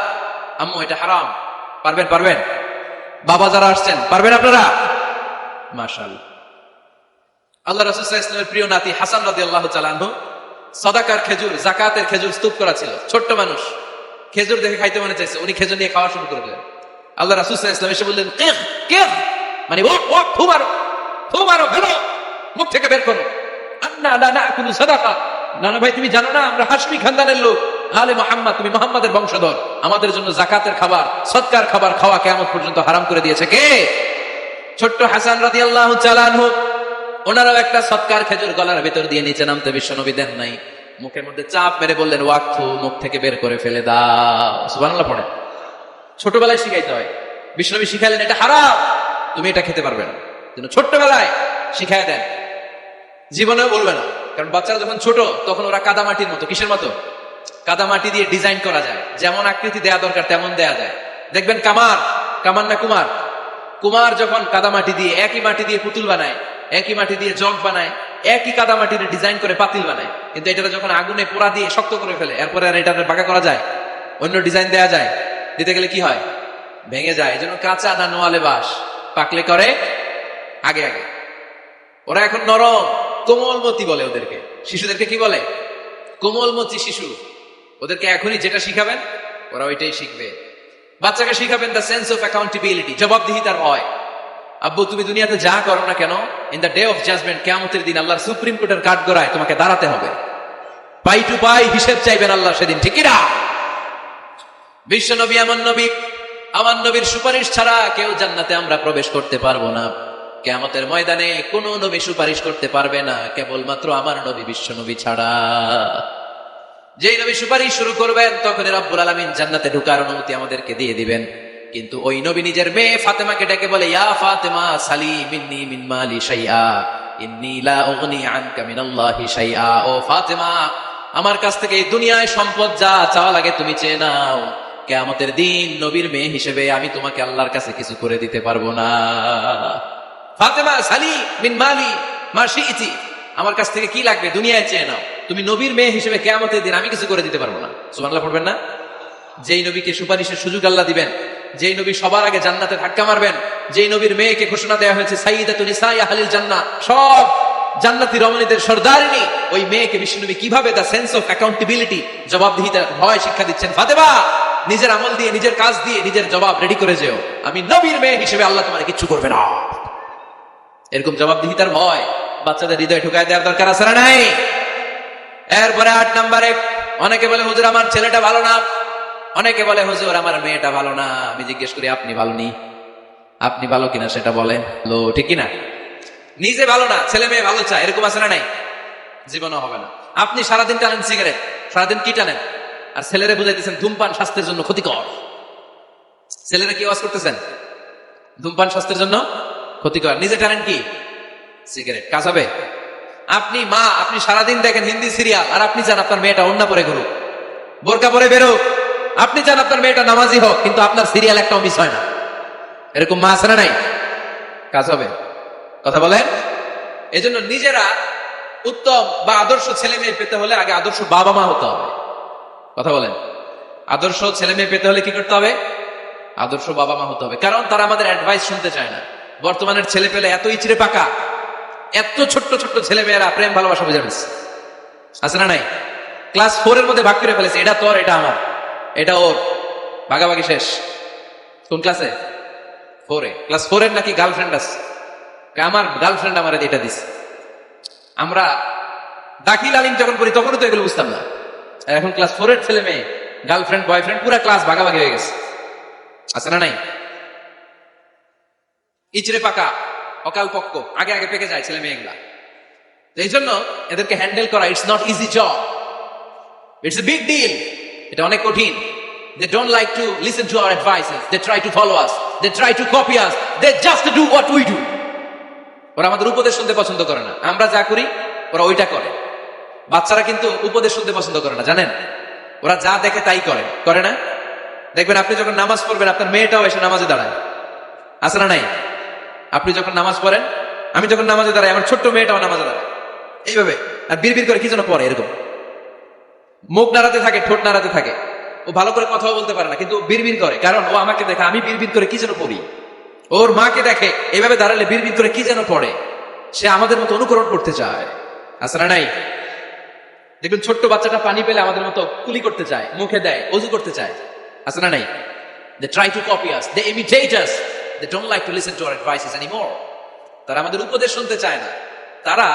আম্মু এটা হারাম। পারবেন? পারবেন? বাবা যারা আসছেন পারবেন আপনারা? মাশাআল্লাহ। আল্লাহ রাসূল সাল্লাল্লাহু আলাইহি ওয়াসাল্লামের প্রিয় নাতি হাসান রাদিয়াল্লাহু তাআলা আনহু সাদাকার খেজুর, যাকাতের খেজুর স্তূপ করা ছিল। ছোট্ট মানুষ, খেজুর দেখে খাইতে মনে চাইছে, উনি খেজুর নিয়ে খাওয়া শুরু করে দিলেন। আল্লাহ রাসূল সাল্লাল্লাহু আলাইহি ওয়াসাল্লাম এসে বললেন, কিখ কিখ, মানে ওক ওক, ফু মারো, ফু মারো, ফেলো, মুখ থেকে বের করো। আন্না লা নাকুলু সাদাকা। না না ভাই, তুমি জানো না আমরা হাশমি খানদানের লোক, আলে মুহাম্মদ, তুমি মুহাম্মাদের বংশধর। আমাদের জন্য যাকাতের খাবার, সদকার খাবার খাওয়া কিয়ামত পর্যন্ত হারাম করে দিয়েছে কে? ছোট্ট হাসান রাদিয়াল্লাহু তাআলা আনহু। ওনারও একটা সদকার খেজুর গলার ভেতর দিয়ে নিচে নামতে বিশ্বনবী দেন নাই, মুখের মধ্যে চাপ মেরে বললেন, ওয়াক্তু, মুখ থেকে বের করে ফেলে দাও। সুবহানাল্লাহ পড়ে। ছোটবেলায় শিখাইতে হয়। বিশ্বনবী শিখাইলেন এটা হারাম, তুমি এটা খেতে পারবে না। যেন ছোট্টবেলায় শিখাই দেন, জীবনেও বলবে না। কারণ বাচ্চারা যখন ছোট তখন ওরা কাদামাটির মতো। কিসের মতো? কাদামাটি দিয়ে ডিজাইন করা যায়, যেমন আকৃতি দেয়া দরকার তেমন দেয়া যায়। দেখবেন কামার, কামার না কুমার, কুমার যখন কাদামাটি দিয়ে, একই মাটি দিয়ে পুতুল বানায়, একই মাটি দিয়ে জগ বানায়, একই কাদামাটির ডিজাইন করে পাতিল বানায়, কিন্তু এটা যখন আগুনে পোড়া দিয়ে শক্ত করে ফেলে, এরপরে আর এটা বাঁকা করা যায়? অন্য ডিজাইন দেয়া যায়? দিতে গেলে কি হয়? ভেঙে যায়। এজন্য কাঁচা না নোয়ালে বাস, পাকলে করে আগে আগে। ওরা এখন নরম, কোমলমতি বলে ওদেরকে। শিশুদেরকে কি বলে? কোমলমতি শিশু। ওদেরকে এখনই যেটা শিখাবেন ওরা ওইটাই শিখবে। বাচ্চাকে শিখাবেন দ্য সেন্স অফ অ্যাকাউন্টেবিলিটি, জবাবদিহিতার ভয়। আব্বু তুমি দুনিয়াতে যা করো না কেন, in the day of judgement, কিয়ামতের দিন আল্লাহর সুপ্রিম কোর্টের কাঠগড়ায় তোমাকে দাঁড়াতে হবে। পাই টু পাই হিসেব চাইবেন আল্লাহ সেদিন, ঠিক কি না? বিশ্ব নবী এমন নবী, আমার নবীর সুপারিশ ছাড়া কেউ জান্নাতে আমরা প্রবেশ করতে পারবো না। কিয়ামতের ময়দানে কোন নবী সুপারিশ করতে পারবে না, কেবলমাত্র আমার নবী বিশ্ব নবী ছাড়া। যেই নবী সুপারিশ শুরু করবেন তখন রব্বুল আলামিন জান্নাতে ঢোকার অনুমতি আমাদেরকে দিয়ে দিবেন। কিন্তু ওই নবী নিজের মেয়ে ফাতেমাকে ডেকে বলে, ইয়া ফাতেমা সালি মিন্নি মিন মালি শাইআ ইন্নী লা উগনি আনকা মিনাল্লাহি শাইআ। ও ফাতেমা, আমার কাছ থেকে এই দুনিয়ায় সম্পদ যা চাওয়া লাগে তুমি চেয়ে নাও, কিয়ামতের দিন নবীর মেয়ে হিসেবে আমি তোমাকে আল্লাহর কাছে কিছু করে দিতে পারবো না। ফাতেমা সালি মিন মালি মা শিইতি, আমার কাছ থেকে কি লাগবে দুনিয়ায় চেয়ে নাও, তুমি নবীর মেয়ে হিসেবে কিয়ামতের দিন আমি কিছু করে দিতে পারবো না। সুবহানাল্লাহ পড়বেন না? যেই নবীকে সুপারিশের সুযোগ আল্লাহ দিবেন, যেই নবী সবার আগে জান্নাতে ধাক্কা মারবেন, যেই নবীর মেয়েকে ঘোষণা দেওয়া হয়েছে সাইয়্যিদাতুন নিসাই আহলিল জান্নাহ, সব জান্নাতি রমণীদের সর্দারিনী, ওই মেয়েকে বিশ্বনবী কিভাবে দা সেন্স অফ অ্যাকাউন্টেবিলিটি, জবাবদিহিতার ভয় শিক্ষা দিচ্ছেন। ফাতেমা, নিজের আমল দিয়ে, নিজের কাজ দিয়ে, নিজের জবাব রেডি করে যেও, আমি নবীর মেয়ে হিসেবে আল্লাহ তোমার কিচ্ছু করবে না। এরকম জবাবদিহিতার ভয় বাচ্চাদের হৃদয়ে ঢুকায় দেওয়ার দরকার আছে না নাই? এরপরে 8 নম্বরে, অনেকে বলে হুজুর আমার ছেলেটা ভালো না, অনেকে বলে হুজুর আমার মেয়েটা ভালো না। আমি জিজ্ঞেস করি আপনি ভালো নি? আপনি ভালো কিনা সেটা বলেন। লো, ঠিক কিনা? নিজে ভালো না, ছেলে মেয়ে ভালো চায়, এরকম আছে না নাই? জীবনও হবে না। আপনি সারাদিন টানেন সিগারেট, সারাদিন কি টানেন, আর ছেলেরে বুঝাইতেছেন ধূমপান স্বাস্থ্যের জন্য ক্ষতিকর। ছেলেরা কি ওয়াজ করতেছেন? ধূমপান স্বাস্থ্যের জন্য ক্ষতিকর, নিজে টানেন কি সিগারেট, কাজ হবে? আপনি মা, আপনি সারাদিন দেখেন হিন্দি সিরিয়াল, আর আপনি চান আপনার মেয়েটা ওন্না পরে ঘুরুক, বোরকা পরে বেরোক, আপনি চান আপনার মেয়েটা নামাজি হোক, কিন্তু আপনার সিরিয়াল একটাও মিস হয় না। এরকম মা আছে না নাই? কাজ হবে? কথা বলেন। এই জন্য নিজেরা উত্তম বা আদর্শ ছেলে মেয়ে পেতে হলে আগে আদর্শ বাবা মা হতে হবে। কথা বলেন। আদর্শ ছেলে মেয়ে পেতে হলে কি করতে হবে? আদর্শ বাবা মা হতে হবে, কারণ তারা আমাদের অ্যাডভাইস শুনতে চায় না। বর্তমানের ছেলে পেলে এত ইচড়ে পাকা, এত ছোট্ট ছোট্ট ছেলে মেয়েরা প্রেম ভালোবাসা বুঝে ফেলছে, আছে না নাই? ক্লাস 4 এর মধ্যে ভাগ করে ফেলেছে, এটা তোর, এটা আমার, এটা ওর, ভাগাভাগি শেষ। কোন ক্লাসে? 4 এ। ক্লাস 4 এর নাকি গার্লফ্রেন্ড আছে, আমার গার্লফ্রেন্ড আমার এটা দিস। আমরা দাখিল আলিম যখন পড়ি তখনও তো এগুলো বুঝতাম না, আর এখন ক্লাস 4 এর ছেলে মেয়ে গার্লফ্রেন্ড বয়ফ্রেন্ড পুরো ক্লাস ভাগাভাগি হয়ে গেছে, আছে না নাই? ইচড়ে পাকা, অকাল পক্ক, আগে আগে পেকে যায় ছেলে মেয়েগুলা। এই জন্য এদেরকে হ্যান্ডেল করা it's not easy job, it's a big deal. এটা অনেক কঠিন। They don't like to listen to our advices. They try to follow us. They try to copy us. They just do what we do. ওরা আমাদের উপদেশ শুনতে পছন্দ করে না, আমরা যা করি ওরা ওইটা করে। বাচ্চারা কিন্তু উপদেশ শুনতে পছন্দ করে না, জানেন? ওরা যা দেখে তাই করে, করে না? দেখবেন আপনি যখন নামাজ পড়বেন আপনার মেয়েটাও এসে নামাজে দাঁড়ায়, আছে না নাই? আপনি যখন নামাজ পড়েন, আমি যখন নামাজে দাঁড়াই, আমার ছোট্ট মেয়েটাও নামাজে দাঁড়ায় এইভাবে, আর বিড়বিড় করে কি যেন পড়ে, এরকম মুখ নাড়াতে থাকে, ঠোঁট নাড়াতে থাকে। ও ভালো করে কথাও বলতে পারে না, কিন্তু বিড়বিড় করে, কারণ ও আমাকে দেখে আমি বিড়বিড় করে কি যেন পড়ি। ওর মাকে দেখে এইভাবে দাঁড়ালে বিড়বিড় করে কি যেন পড়ে, সে আমাদের মতো অনুকরণ করতে চায়, আছে না নাই? দেখবেন ছোট্ট বাচ্চাটা পানি পেলে আমাদের মতো কুলি করতে চায়, মুখে দেয়, অজু করতে চায়, আছে না নাই? They try to copy us, they imitate us, they don't like to listen to our advices anymore. তারা আমাদের উপদেশ শুনতে চায় না, তারা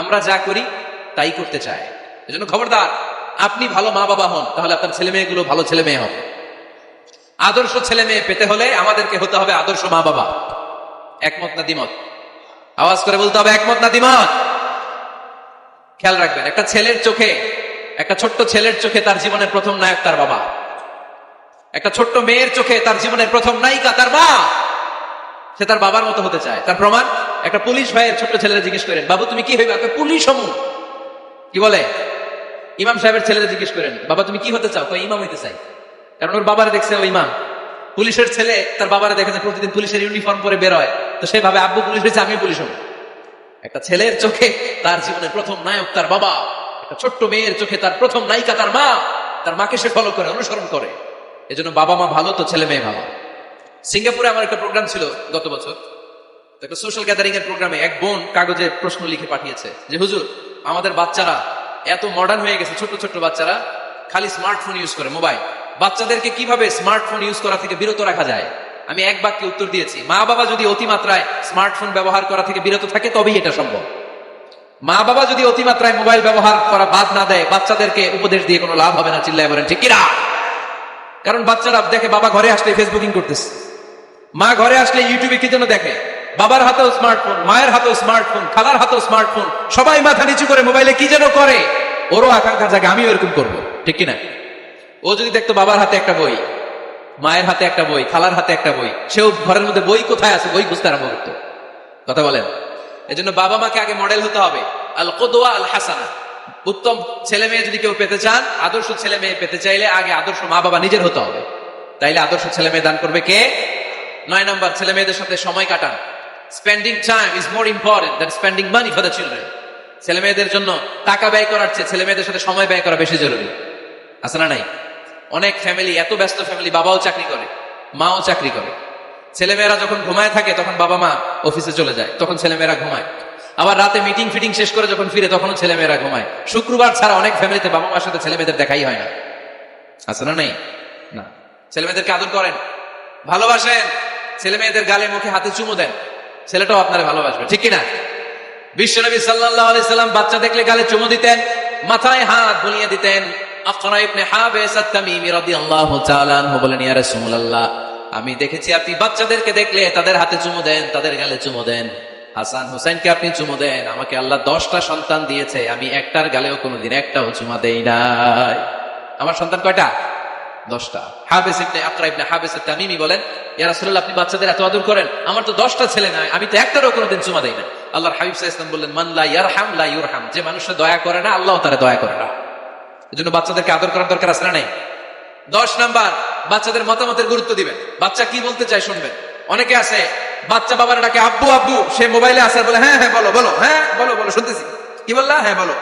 আমরা যা করি তাই করতে চায়। এজন্য খবরদার, আপনি ভালো মা বাবা হন, তাহলে আপনার ছেলে মেয়েগুলো ভালো ছেলে মেয়ে হবে। আদর্শ ছেলে মেয়ে পেতে হলে আমাদেরকে হতে হবে আদর্শ মা বাবা। একমত না দ্বিমত? আওয়াজ করে বলতে হবে একমত না দ্বিমত। খেয়াল রাখবেন, একটা ছেলের চোখে, একটা ছোট্ট ছেলের চোখে তার জীবনের প্রথম নায়ক তার বাবা। একটা ছোট্ট মেয়ের চোখে তার জীবনের প্রথম নায়িকা তার মা। সে তার বাবার মতো হতে চায়। তার প্রমাণ, একটা পুলিশ ভাইয়ের ছোট্ট ছেলেরা জিজ্ঞেস করেন, বাবু তুমি কি হইবে? পুলিশ হমু। কি বলে? ইমাম সাহেবের ছেলেরা জিজ্ঞেস করেন, বাবা তুমি কি হতে চাও? ইমাম হইতে চাই। কারণ ওর বাবারে দেখছে ও ইমাম। পুলিশের ছেলে তার বাবারে দেখে প্রতিদিন পুলিশের ইউনিফর্ম পরে বের হয়, তো সে ভাবে আব্বু পুলিশ হয়েছে, আমিও পুলিশ হবো। একটা ছেলের চোখে তার জীবনের প্রথম নায়ক তার বাবা, একটা ছোট্ট মেয়ের চোখে তার প্রথম নায়িকা তার মা। তার মাকে সে ফলো করে, অনুসরণ করে। এজন্য বাবা মা ভালো তো ছেলে মেয়ে ভালো। সিঙ্গাপুরে আমার একটা প্রোগ্রাম ছিল গত বছর, একটা সোশ্যাল গ্যাদারিং এর প্রোগ্রামে এক বোন কাগজে প্রশ্ন লিখে পাঠিয়েছে যে হুজুর, আমাদের বাচ্চারা এত মডার্ন হয়ে গেছে, ছোট ছোট বাচ্চারা খালি স্মার্টফোন ইউজ করে, মোবাইল। বাচ্চাদেরকে কিভাবে স্মার্টফোন ইউজ করা থেকে বিরত রাখা যায়? আমি এক বাক্যে উত্তর দিয়েছি, মা বাবা যদি অতিমাত্রায় স্মার্টফোন ব্যবহার করা থেকে বিরত থাকে তবেই এটা সম্ভব। মা বাবা যদি অতিমাত্রায় মোবাইল ব্যবহার করা বাদ না দেয়, বাচ্চাদেরকে উপদেশ দিয়ে কোনো লাভ হবে না। চিল্লায় বলেন ঠিক কিনা? কারণ বাচ্চারা দেখে বাবা ঘরে আসলে ফেসবুকিং করতেছে, মা ঘরে আসলে ইউটিউবে কি যেন দেখে, বাবার হাতেও স্মার্টফোন, মায়ের হাতেও স্মার্টফোন, খালার হাতেও স্মার্টফোন, সবাই মাথা নিচু করে মোবাইলে কি যেন করে। ওরও আকাঙ্ক্ষা জাগে আমিও এরকম করবো, ঠিক কিনা? ও যদি দেখতো বাবার হাতে একটা বই, মায়ের হাতে একটা বই, খালার হাতে একটা বই, সেও ঘরের মধ্যে বই কোথায় আছে বই খুঁজতে আরম্ভ করতো। কথা বলেন। এই জন্য বাবা মাকে আগে মডেল হতে হবে, আল কুদওয়া আল হাসানা। উত্তম ছেলে মেয়ে যদি কেউ পেতে চান, আদর্শ ছেলে মেয়ে পেতে চাইলে আগে আদর্শ মা বাবা নিজের হতে হবে। তাইলে আদর্শ ছেলে মেয়ে দান করবে কে? 9 নাম্বার, ছেলে মেয়েদের সাথে সময় কাটান। Spending time is more important than spending money for the children. ছেলে মেয়েদের জন্য টাকা ব্যয় করার চেয়ে ছেলে মেয়েদের সাথে সময় ব্যয় করা বেশি জরুরি, আছে না নাই? অনেক ফ্যামিলি, এত ব্যস্ত ফ্যামিলি, বাবাও চাকরি করে, মাও চাকরি করে, ছেলেমেয়েরা যখন ঘুমায় থাকে তখন বাবা মা অফিসে চলে যায়, তখন ছেলেমেয়েরা ঘুমায়। আবার রাতে মিটিং ফিটিং শেষ করে যখন ফিরে তখনও ছেলেমেয়েরা ঘুমায়। শুক্রবার ছাড়া অনেক ফ্যামিলিতে বাবা মার সাথে ছেলেমেয়েদের দেখাই হয় না, আছে না নাই? না। ছেলেমেয়েদেরকে আদর করেন, ভালোবাসেন, ছেলেমেয়েদের গালে মুখে হাতে চুমু দেন, ছেলেটাও আপনারা ভালোবাসবে, ঠিক কিনা? বিশ্বনবী সাল্লাল্লাহু আলাইহি সাল্লাম বাচ্চা দেখলে গালে চুমু দিতেন, মাথায় হাত বুলিয়ে দিতেন। আকরা ইবনে হাবিস আত-তামিমি রাদিয়াল্লাহু তাআলা আনহু বলেন, ইয়া রাসূলুল্লাহ, আমি দেখেছি আপনি বাচ্চাদেরকে দেখলে তাদের হাতে চুমু দেন, তাদের গালে চুমু দেন। হাসান হুসাইনকে আপনি চুমু দেন। আমাকে আল্লাহ 10টা সন্তান দিয়েছে, আমি একটার গালেও কোনোদিন একটাও চুমা দেই নাই। আমার সন্তান কয়টা? 10টা। হাবিস ইবনে আকরা ইবনে হাবিস আত-তামিমি বলেন, ইয়া রাসূলুল্লাহ, আপনি বাচ্চাদের এত আদর করেন, আমার তো 10টা ছেলে নাই, আমি তো একটারও কোনোদিন চুমা দেই না। আল্লাহর হাবিব সাল্লাল্লাহু আলাইহি ওয়াসাল্লাম বললেন, মান লা ইয়ারহাম লা ইউরহাম, যে মানুষের দয়া করে না আল্লাহও তারে দয়া করে না। এজন্য বাচ্চাদেরকে আদর করার দরকার আছে না নাই? 10 নাম্বার, বাচ্চাদের মতামতের গুরুত্ব দিবেন। বাচ্চা কি বলতে চায় শুনবেন। অনেকে আছে বাচ্চা বাবার ডাকে আব্বু আব্বু, সে মোবাইলে আছে বলে হ্যাঁ হ্যাঁ বলো বলো, হ্যাঁ বলো বলো শুনতেছি, কি বললা, হ্যাঁ বলো।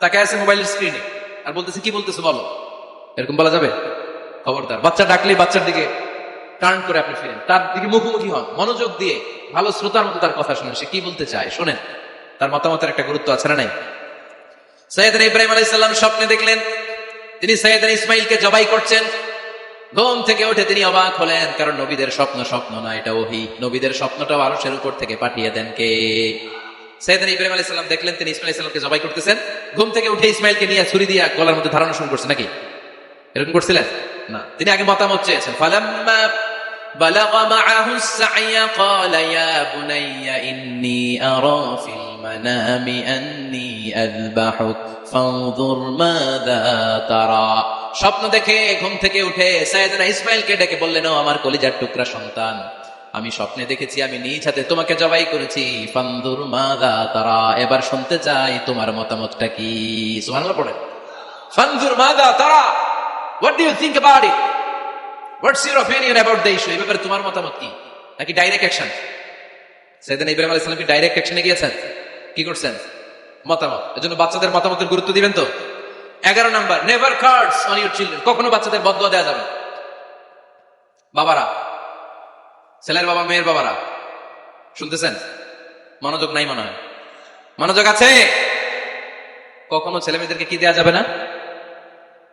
তাকে আছে মোবাইলের স্ক্রিনে আর বলতেছে কি বলতেছে বলো, এরকম বলা যাবে? খবরদার। বাচ্চা ডাকলে বাচ্চার দিকে টার্ন করে আপনি ফিরেন, তার দিকে মুখোমুখি হন, মনোযোগ দিয়ে ভালো শ্রোতার মতো তার কথা শুনেন, সে কি বলতে চায় শোনেন, তার মতামতের একটা গুরুত্ব আছে না নাই? সাইয়েদনা ইব্রাহিম আলাইহিস সালাম স্বপ্নে দেখলেন তিনি সাইয়েদনা ইসমাইলকে জবাই করছেন। ঘুম থেকে উঠে তিনি অবাক হলেন, কারণ নবীদের স্বপ্ন স্বপ্ন না, এটা ওহী। নবীদের স্বপ্নটাও আরশের উপর থেকে পাঠিয়ে দেন কে? সাইয়েদনা ইব্রাহিম আলাইহিস সালাম দেখলেন তিনি ইসমাইল আলাইহিস সালামকে জবাই করতেছেন। ঘুম থেকে উঠে ইসমাইলকে নিয়ে ছুরি দিয়ে গলার মধ্যে ধারণা শুরু করছে নাকি? এরকম করছিলেন না, তিনি আগে মতামত চেয়েছেন। ফালাম্মা বালাগা মাআহু আস-সা'য়া ক্বালা ইয়া বুনাইয়া ইন্নী আরা ফিল মানামি আন্নী আযবাহুক ফানজুর মাযা তারা। স্বপ্ন দেখে ঘুম থেকে উঠে সাইয়েদনা ইসমাইলকে ডেকে বললেন, ও আমার কলিজার টুকরা সন্তান, আমি স্বপ্নে দেখেছি আমি নিজ হাতে তোমাকে জবাই করেছি। ফানজুর মাযা তারা, এবার শুনতে চাই তোমার মতামতটা কি। সুবহানাল্লাহ পড়েন। ফানজুর মাযা তারা, what do you think about it? What's your opinion about the issue? এই ব্যাপারে তোমার মতামত কি? নাকি ডাইরেক্ট অ্যাকশন? সাইয়েদনা ইব্রাহিম আলাইহিস সালাম কি ডাইরেক্ট অ্যাকশনে গিয়েছেন? কি করছেন? মতামত। এজন্য বাচ্চাদের মতামতের গুরুত্ব দিবেন তো। 11 number, never cards on your children, কখনো বাচ্চাদের বদদুয়া দেওয়া যাবে না। বাবারা, ছেলের বাবা মেয়ের বাবারা শুনতেছেন? মনোযোগ নাই মনে হয়, মনোযোগ আছে? কখনো ছেলে মেয়েদেরকে কি দেওয়া যাবে না?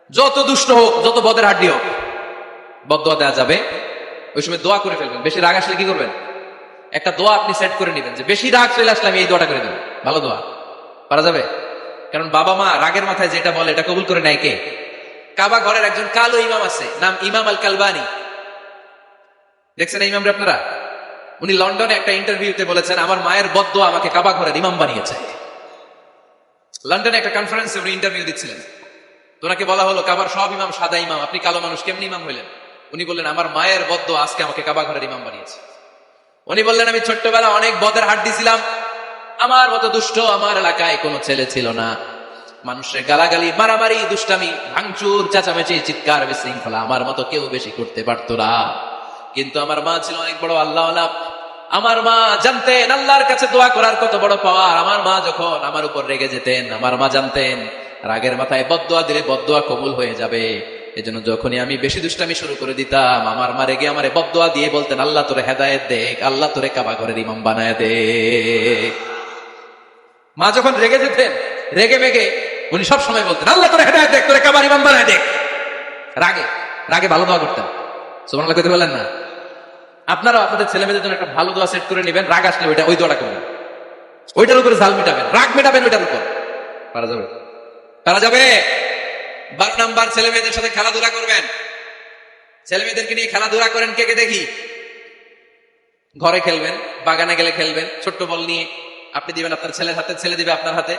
যত দুষ্ট হোক, যত বদের হাড্ডি হোক, বদদুয়া দেওয়া যাবে। ওই সময় দোয়া করে ফেলবেন। বেশি রাগ আসলে কি করবেন? একটা দোয়া আপনি সেট করে নেবেন যে বেশি রাগ চলে আসলে আমি এই দোয়াটা করে দেবো, ভালো দোয়া পারা যাবে। কারণ বাবা মা রাগের মাথায় যেটা বলে এটা কবুল করে নেয় কে? কাবা ঘরের একজন কালো ইমাম আছে, নাম ইমাম আল কালবানি। দেখছেন এই ইমামরা আপনারা? উনি লন্ডনে একটা ইন্টারভিউতে বলেছেন, আমার মায়ের বদদুয়া আমাকে কাবা ঘরের ইমাম বানিয়েছে। লন্ডনে একটা কনফারেন্সে উনি ইন্টারভিউ দিচ্ছিলেন। ওনাকে বলা হলো, কাবার সব ইমাম সাদা ইমাম, আপনি কালো মানুষ, কেমনি ইমাম হইলেন? উনি বললেন, আমার মায়ের বদদুয়া আজকে আমাকে কাবা ঘরের ইমাম বানিয়েছে। উনি বললেন, আমি ছোট্টবেলা অনেক বদের হাড্ডি ছিলাম, আমার মতো দুষ্ট আমার এলাকায় কোনো ছেলে ছিল না। মানুষের গালাগালি, মারামারি, দুষ্টামি, ভাঙচুর, চেঁচামেচি, চিৎকার, বিশৃঙ্খলা আমার মতো কেউ বেশি করতে পারতো না। কিন্তু আমার মা ছিল অনেক বড় আল্লাহওয়ালা। আমার মা জানতেন আল্লাহর কাছে দোয়া করার কত বড় পাওয়ার। আমার মা যখন আমার উপর রেগে যেতেন, আমার মা জানতেন রাগের মাথায় বদদুয়া দিলে বদদুয়া কবুল হয়ে যাবে। এজন্য যখনই আমি বেশি দুষ্টামি শুরু করে দিতাম, আমার মা রেগে আমারে বদদুয়া দিয়ে বলতেন, আল্লাহ তোরে হেদায়েত দেখ, আল্লাহ তোরে কাবা ঘরের ইমাম বানায় দে। মা যখন রেগে যেতেন, রেগে মেগে উনি সব সময় বলতেন, আল্লাহ তোরে হেদায়েত দেখ, তোরে কাবার ইমাম বানায় দেখ। রাগে রাগে ভালো দোয়া করতেন। সুবহানাল্লাহ কইতে বলেন না? আপনারা আপনাদের ছেলে মেয়েদের জন্য একটা ভালো দোয়া সেট করে নেবেন। রাগ আসলে ওই দোয়াটা করবেন, ওইটার উপরে ঝাল মেটাবেন, রাগ মেটাবেন ওইটার উপর। পারা যাবে? পারা যাবে? 12 নাম্বার, ছেলে মেয়েদের সাথে খেলাধুলা করবেন। ছেলে মেয়েদেরকে নিয়ে খেলাধুলা করেন, কে কে দেখি। ঘরে খেলবেন, বাগানে গেলে খেলবেন, ছোট্ট বল নিয়ে আপনি দিবেন আপনার ছেলের হাতে, ছেলে দিবে আপনার হাতে।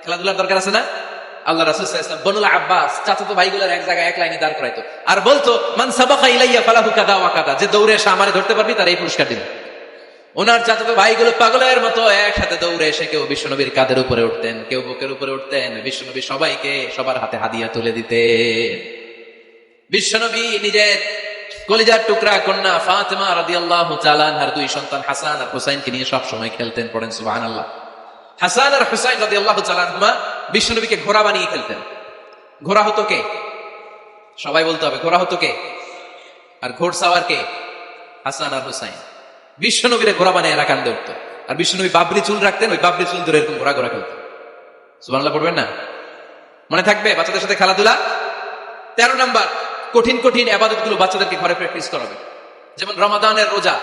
খেলাধুলার দরকার আছে না? আল্লাহ রাসূল সাল্লাল্লাহু আলাইহি ওয়াসাল্লাম বনুল আব্বাস চাচাতো ভাইগুলোর এক জায়গায় এক লাইনে দাঁড় করাইতো আর বলতো, মান সাবাকা ইলাইয়া ফালাহু কাদা ওয়া কাদা, যে দৌড়ে এসে আমারে ধরতে পারবি তার এই পুরস্কার দিবেন। ওনার চাচাতো ভাইগুলো পাগলের মতো একসাথে দৌড়ে এসে কেউ বিশ্বনবীর কাঁধের উপরে উঠতেন, কেউ বুকের উপরে উঠতেন। বিশ্বনবী সবাইকে সবার হাতে হাদিয়া তুলে দিতেন। বিশ্বনবী নিজের কলিজার টুকরা কন্যা ফাতেমা রাদিয়াল্লাহু তাআলা আনহার দুই সন্তান হাসান আর হুসাইনকে নিয়ে সব সময় খেলতেন, পড়েন সুবহানাল্লাহ। হাসান আর হুসাইন রাদিয়াল্লাহু তাআলা আনহুমা বিশ্বনবীকে ঘোড়া বানিয়ে খেলতেন। ঘোড়া হতো কে? সবাই বলতে হবে, ঘোড়া হতো কে? আর ঘোড়সাওয়ার কে? হাসান আর হুসাইন। বিশ্বনবীরে ঘোড়া বানিয়ে এরা কান্দে উঠতো, আর বিশ্বনবী বাবরি চুল রাখতেন, ওই বাবরি চুল ধরে এরকম ঘোড়া ঘোড়া খেলতেন। সুবহানাল্লাহ পড়বেন না? মনে থাকবে বাচ্চাদের সাথে খেলাধুলা। 13 নাম্বার, কঠিন কঠিন ইবাদত গুলো বাচ্চাদেরকে ঘরে প্র্যাকটিস করাবে। যেমন রমাদানের রোজা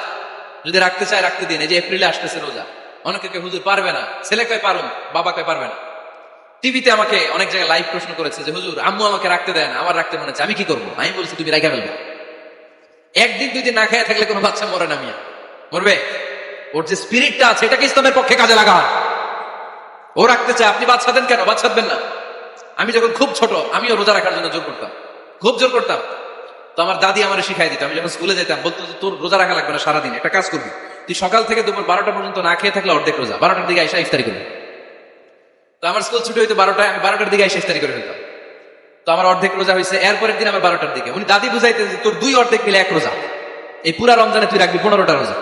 যদি রাখতে চায় রাখতে দিন। এই যে এপ্রিলে আসতেছে রোজা, অনেকে হুজুর পারবে না, ছেলে কয় পারুন, বাবা কয় পারবে না। টিভিতে আমাকে অনেক জায়গায় লাইভ প্রশ্ন করেছে যে হুজুর আম্মু আমাকে রাখতে দেন, আমার রাখতে মনে হচ্ছে, আমি কি করবো? আমি বলছি তুমি রাখা ফেলবে। একদিন দুই দিন না খেয়ে থাকলে কোনো বাচ্চা মরে না, মিয়া মরবে? ওর যে স্পিরিটটা আছে এটাকে ইসলামের পক্ষে কাজে লাগান। ও রাখতে চায়, আপনি বাচ্চা দেন কেন? বাচ্চা দেবেন না। আমি যখন খুব ছোট আমিও রোজা রাখার জন্য জোর করতাম, খুব জোর করতাম। তো আমার দাদি আমার শিখাই দিত। আমি যখন স্কুলে যেতাম বলতো তোর রোজা রাখা লাগবে না, সারাদিন একটা কাজ করবি, তুই সকাল থেকে দুপুর 12টা পর্যন্ত না খেয়ে থাকলে অর্ধেক রোজা, 12টার দিকে আইসা ইফতারি করবি। তো আমার স্কুল ছুটি হইতো 12টায়, আমি 12টার দিকে আইসা ইফতারি করে ফেলতাম। তো আমার অর্ধেক রোজা হয়েছে। এরপরের দিন আমার 12টার দিকে উনি দাদি বুঝাইতে যে তোর 2 অর্ধেক মিলে 1 রোজা, এই পুরা রমজানে তুই রাখবি 15টা রোজা।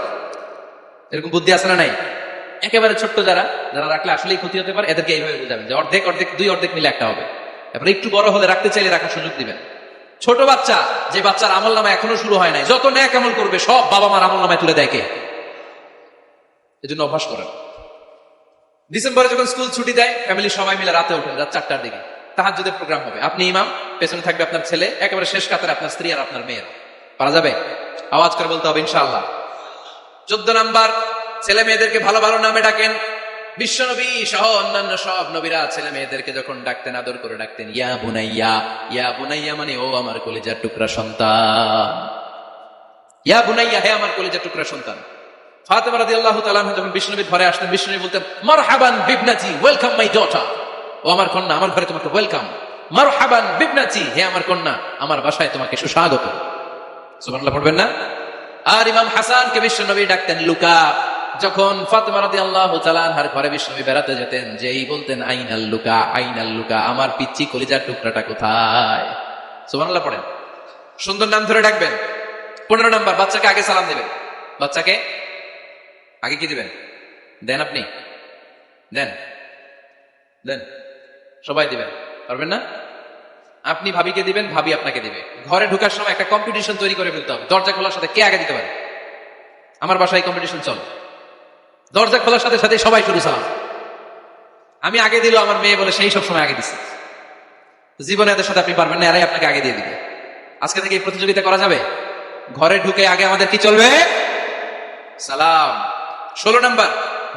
এরকম বুদ্ধি আছে না নাই? একেবারে ছোট্ট যারা যারা রাখলে আসলেই ক্ষতি হতে পারে এদেরকে এইভাবে বুঝাবেন যে অর্ধেক অর্ধেক 2 অর্ধেক মিলে একটা হবে। তারপরে একটু বড় হলে রাখতে চাইলে রাখার সুযোগ দিবেন। ছোট বাচ্চা, যে বাচ্চার আমল নামা এখনো শুরু হয় নাই, যত ন্যাক আমল করবে সব বাবা মার আমল নামায় তুলে দেয় কে? এজন্য অভ্যাস করেন। ডিসেম্বরে যখন স্কুল ছুটি দেয় ফ্যামিলি সবাই মিলে রাতে ওঠেন, রাত 4টার দিকে তাহাজ্জুদের প্রোগ্রাম হবে। আপনি ইমাম, পেছনে থাকবে আপনার ছেলে, একেবারে শেষ কাতারে আপনার স্ত্রী আর আপনার মেয়ের। পারা যাবে? আওয়াজ করে বলতে হবে ইনশাআল্লাহ। 14 নাম্বার, ছেলে মেয়েদেরকে ভালো ভালো নামে ডাকেন। বিশ্বনবী সহ অন্যান্য সব নবীরা ছেলে মেয়েদেরকে যখন ডাকতেন আদর করে ডাকতেন ইয়া বুনাইয়া। ইয়া বুনাইয়া মানে ও আমার কলিজার টুকরা সন্তান। ইয়া বুনাইয়া, হে আমার কলিজার টুকরা সন্তান। ফাতেমা রাদিয়াল্লাহু তাআলা আনহা যখন বিশ্বনবীর ঘরে আসতেন, বিশ্বনবী বলতেন মারহাবান বিবনাতি, ওয়েলকাম মাই ডটার। ও আমার কন্যা, আমার ঘরে তোমাকে ওয়েলকাম। মারহাবান বিবনাতি, হে আমার কন্যা, আমার বাসায় তোমাকে সুস্বাগত। সুবহানাল্লাহ পড়বেন না? আর ইমাম হাসানকে বিশ্বনবী ডাকতেন লুকা। যখন ফাতেমা রাদিয়াল্লাহু তাআলা আনহার ঘরে বিশ্বনবী বেড়াতে যেতেন, যেই বলতেন আইনাল লুকা, আইনাল লুকা, আমার পিচ্চি কলিজার টুকরাটা কোথায়? সুবহানাল্লাহ পড়েন। সুন্দর নাম ধরে ডাকবেন। 15 নাম্বার, বাচ্চাকে আগে সালাম দিবেন। বাচ্চাকে আগে কি দিবেন? দেন আপনি? দেন দেন, সবাই দিবেন, পারবেন না? আপনি ভাবিকে দিবেন, ভাবি আপনাকে দিবে। ঘরে ঢোকার সময় একটা কম্পিটিশন তৈরি করে ফেলতে হবে, দরজা খোলার সাথে কে আগে দিতে পারে। আমার বাসায় কম্পিটিশন চলে, দরজা খোলার সাথে সাথে সবাই শুরু সালাম। আমি আগে দিল আমার মেয়ে বলে সেই সব সময় আগে দিচ্ছে। জীবনে এদের সাথে আপনি পারবেন না, এরাই আপনাকে আগে দিয়ে দিবে। আজকে থেকে এই প্রতিযোগিতা করা যাবে। ঘরে ঢুকে আগে আমাদের কি চলবে? সালাম। 16 নাম্বার,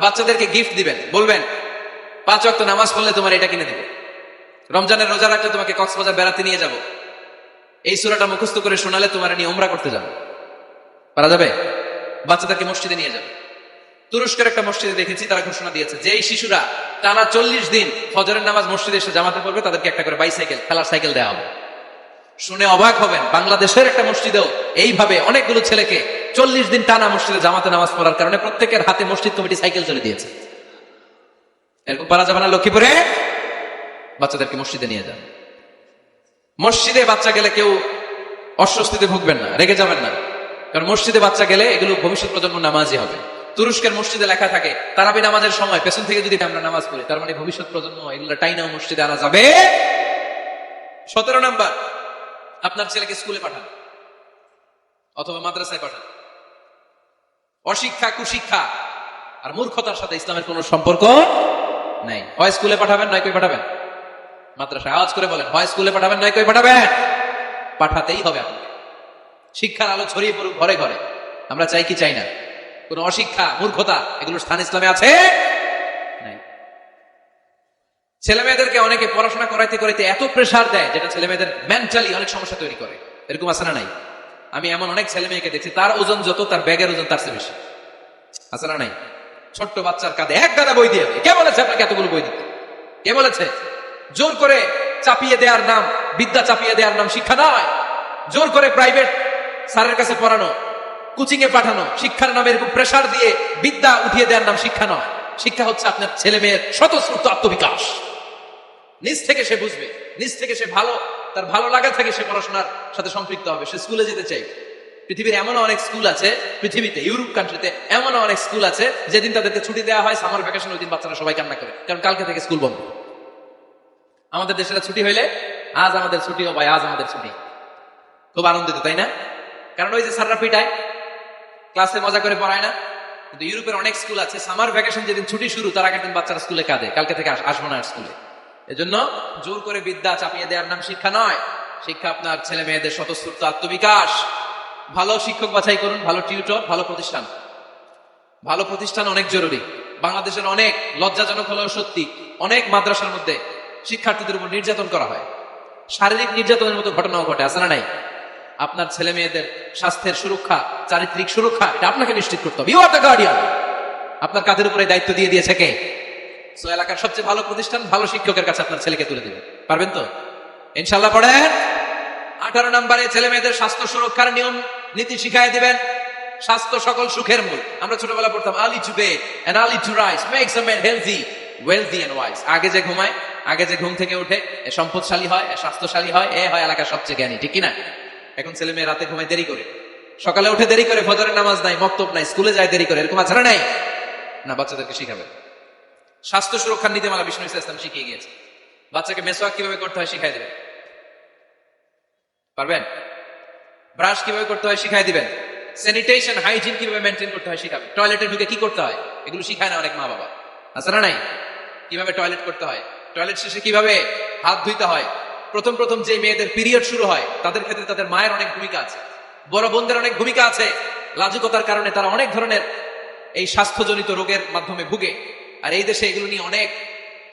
বাচ্চাদেরকে গিফট দিবেন। বলবেন 5 ওয়াক্ত নামাজ পড়লে তোমার এটা কিনে দিব, রমজানের রোজা রাখলে তোমাকে কক্সবাজার বেড়াতে নিয়ে যাব, এই সূরাটা মুখস্থ করে শোনালে তোমার নিয়ে উমরা করতে যাবো। পারা যাবে? বাচ্চাদেরকে মসজিদে নিয়ে যাবে। তুরস্কের একটা মসজিদে দেখেছি, তারা ঘোষণা দিয়েছে যে এই শিশুরা টানা 40 দিন ফজরের নামাজ মসজিদে এসে জামাতে পড়বে, তাদেরকে একটা করে বাইসাইকেল, খেলার সাইকেল দেওয়া হবে। শুনে অবাক হবেন, বাংলাদেশের একটা মসজিদেও এইভাবে অনেকগুলো ছেলেকে 40 দিন টানা মসজিদে জামাতে নামাজ পড়ার কারণে প্রত্যেকের হাতে মসজিদ কমিটি সাইকেল চলে দিয়েছে। এরকম পারা যাবে না? লক্ষ্মীপুরে বাচ্চাদেরকে মসজিদে নিয়ে যান। মসজিদে বাচ্চা গেলে কেউ অস্বস্তিতে ভুগবেন না, রেগে যাবেন না, কারণ মসজিদে বাচ্চা গেলে এগুলো ভবিষ্যৎ প্রজন্ম নামাজি হবে। তুরস্কের মসজিদে লেখা থাকে তারাবি নামাজের সময় পেছন থেকে যদি আমরা নামাজ পড়ি, তার মানে ভবিষ্যৎ প্রজন্ম এগুলো টাইনাও মসজিদে আনা যাবে। 17 নাম্বার, আপনার ছেলেকে স্কুলে পাঠান অথবা মাদ্রাসায় পাঠান। অশিক্ষা, কুশিক্ষা আর মূর্খতার সাথে ইসলামের কোন সম্পর্ক নাই। হয় স্কুলে পাঠাবেন, নয় কই পাঠাবেন মাদ্রাসায়। আওয়াজ করে বলেন, হয় স্কুলে পাঠাবেন, নয় কই পাঠাবেন। পাঠাতেই হবে আপনাকে। শিক্ষার আলো ছড়িয়ে পড়ুক ঘরে ঘরে। আমরা চাই কি চাই না? কোন অশিক্ষা, মূর্খতা এগুলোর স্থান ইসলামে আছে নাই। ছেলে মেয়েদেরকে অনেকে পড়াশোনা করাইতে করাইতে এত প্রেসার দেয়, যেটা ছেলে মেয়েদের মেন্টালি অনেক সমস্যা তৈরি করে। এরকম আছে না নাই? আমি এমন অনেক ছেলে মেয়েকে দেখছি, তার ওজন যত তার ব্যাগের ওজন তার চেয়ে বেশি। আছে না নাই? ছোট্ট বাচ্চার কাঁধে 1 গাদা বই দিয়ে, কে বলেছে আপনাকে এতগুলো বই দিতে? কে বলেছে? জোর করে চাপিয়ে দেওয়ার নাম, বিদ্যা চাপিয়ে দেওয়ার নাম শিক্ষা নয়। জোর করে প্রাইভেট স্যারের কাছে পড়ানো, কোচিং এ পাঠানো, শিক্ষার নামে এরকম প্রেসার দিয়ে বিদ্যা উঠিয়ে দেওয়ার নাম শিক্ষা নয়। শিক্ষা হচ্ছে আপনার ছেলে মেয়ের স্বতঃস্ফূর্ত আত্মবিকাশ। নিজ থেকে সে বুঝবে, নিজ থেকে সে তার ভালো লাগা থেকে সে পড়াশোনার সাথে সম্পৃক্ত হবে, সে স্কুলে যেতে চাইবে। পৃথিবীর এমন অনেক স্কুল আছে, পৃথিবীতে ইউরোপ কান্ট্রিতে এমন অনেক স্কুল আছে যেদিন তাদেরকে ছুটি দেওয়া হয় সামার ভ্যাকেশন, ওই দিন বাচ্চারা সবাই কান্না করে, কারণ কালকে থেকে স্কুল বন্ধ। আমাদের দেশে ছুটি হইলে আজ আমাদের ছুটি, ও ভাই আজ আমাদের ছুটি, খুব আনন্দিত, তাই না? কারণ ওই যে স্যাররা পিটায়, ক্লাসে মজা করে পড়ায় না। কিন্তু ইউরোপের অনেক স্কুল আছে সামার ভ্যাকেশন যেদিন ছুটি শুরু, তার আগের দিন বাচ্চারা স্কুলে কাঁদে, কালকে থেকে আসবো না স্কুলে। এজন্য জোর করে বিদ্যা চাপিয়ে দেওয়ার নাম শিক্ষা নয়। শিক্ষা আপনার ছেলে মেয়েদের স্বতঃস্ফূর্ত আত্মবিকাশ। ভালো শিক্ষক বাছাই করুন, ভালো টিউটর, ভালো প্রতিষ্ঠান। ভালো প্রতিষ্ঠান অনেক জরুরি। বাংলাদেশের অনেক, লজ্জাজনক হলেও সত্যি, অনেক মাদ্রাসার মধ্যে শিক্ষার্থীদের উপর নির্যাতন করা হয়, শারীরিক নির্যাতনের মতো ঘটনাও ঘটে, আছে না নাই? আপনার ছেলে মেয়েদের স্বাস্থ্যের সুরক্ষা, চারিত্রিক সুরক্ষা, এটা আপনাকে নিশ্চিত করতে হবে। You are the guardian. আপনার কাঁধের উপরে দায়িত্ব দিয়ে দিয়েছে কে? সো এলাকার সবচেয়ে ভালো প্রতিষ্ঠান, ভালো শিক্ষকের কাছে আপনার ছেলেকে তুলে দিবেন। পারবেন তো ইনশাল্লাহ? পড়েন। 18 নম্বরে ছেলে মেয়েদের স্বাস্থ্য সুরক্ষার নিয়ম নীতি শিখাই দিবেন। স্বাস্থ্য সকল সুখের মূল। আমরা ছোটবেলা পড়তাম early to bed and early to rise makes a man healthy, wealthy and wise. আগে যে ঘুমায়, আগে যে ঘুম থেকে উঠে, এ সম্পদশালী হয়, এ স্বাস্থ্যশালী হয়, এ হয় এলাকার সবচেয়ে জ্ঞানী, ঠিক কিনা? এখন ছেলে মেয়ে রাতে ঘুমায় দেরি করে, সকালে উঠে দেরি করে, ফজরের নামাজ নাই, মক্তব নাই, স্কুলে যায় দেরি করে, এরকম আছে না নাই? না, বাচ্চাদেরকে শিখাবে। স্বাস্থ্য সুরক্ষার নীতিমালা বিষ্ণু ইসলাম শিখিয়ে গিয়েছে। বাচ্চাকে মেসওয়াক কিভাবে করতে হয় শিখাই দিবেন। পারবেন? ব্রাশ কিভাবে করতে হয় শিখাই দিবেন। স্যানিটেশন, হাইজিন কিভাবে মেনটেন করতে হয় শিখাবেন। টয়লেটে ঢুকে কি করতে হয় এগুলো শিখায় না অনেক মা বাবা, আছে না নাই? কিভাবে টয়লেট করতে হয়, টয়লেট শেষে কিভাবে হাত ধুইতে হয়। প্রথম প্রথম যে মেয়েদের পিরিয়ড শুরু হয় তাদের ক্ষেত্রে তাদের মায়ের অনেক ভূমিকা আছে, বড় বোনদের অনেক ভূমিকা আছে। লাজুকতার কারণে তারা অনেক ধরনের এই স্বাস্থ্যজনিত রোগের মাধ্যমে ভুগে। আর এই দেশে এগুলো নিয়ে অনেক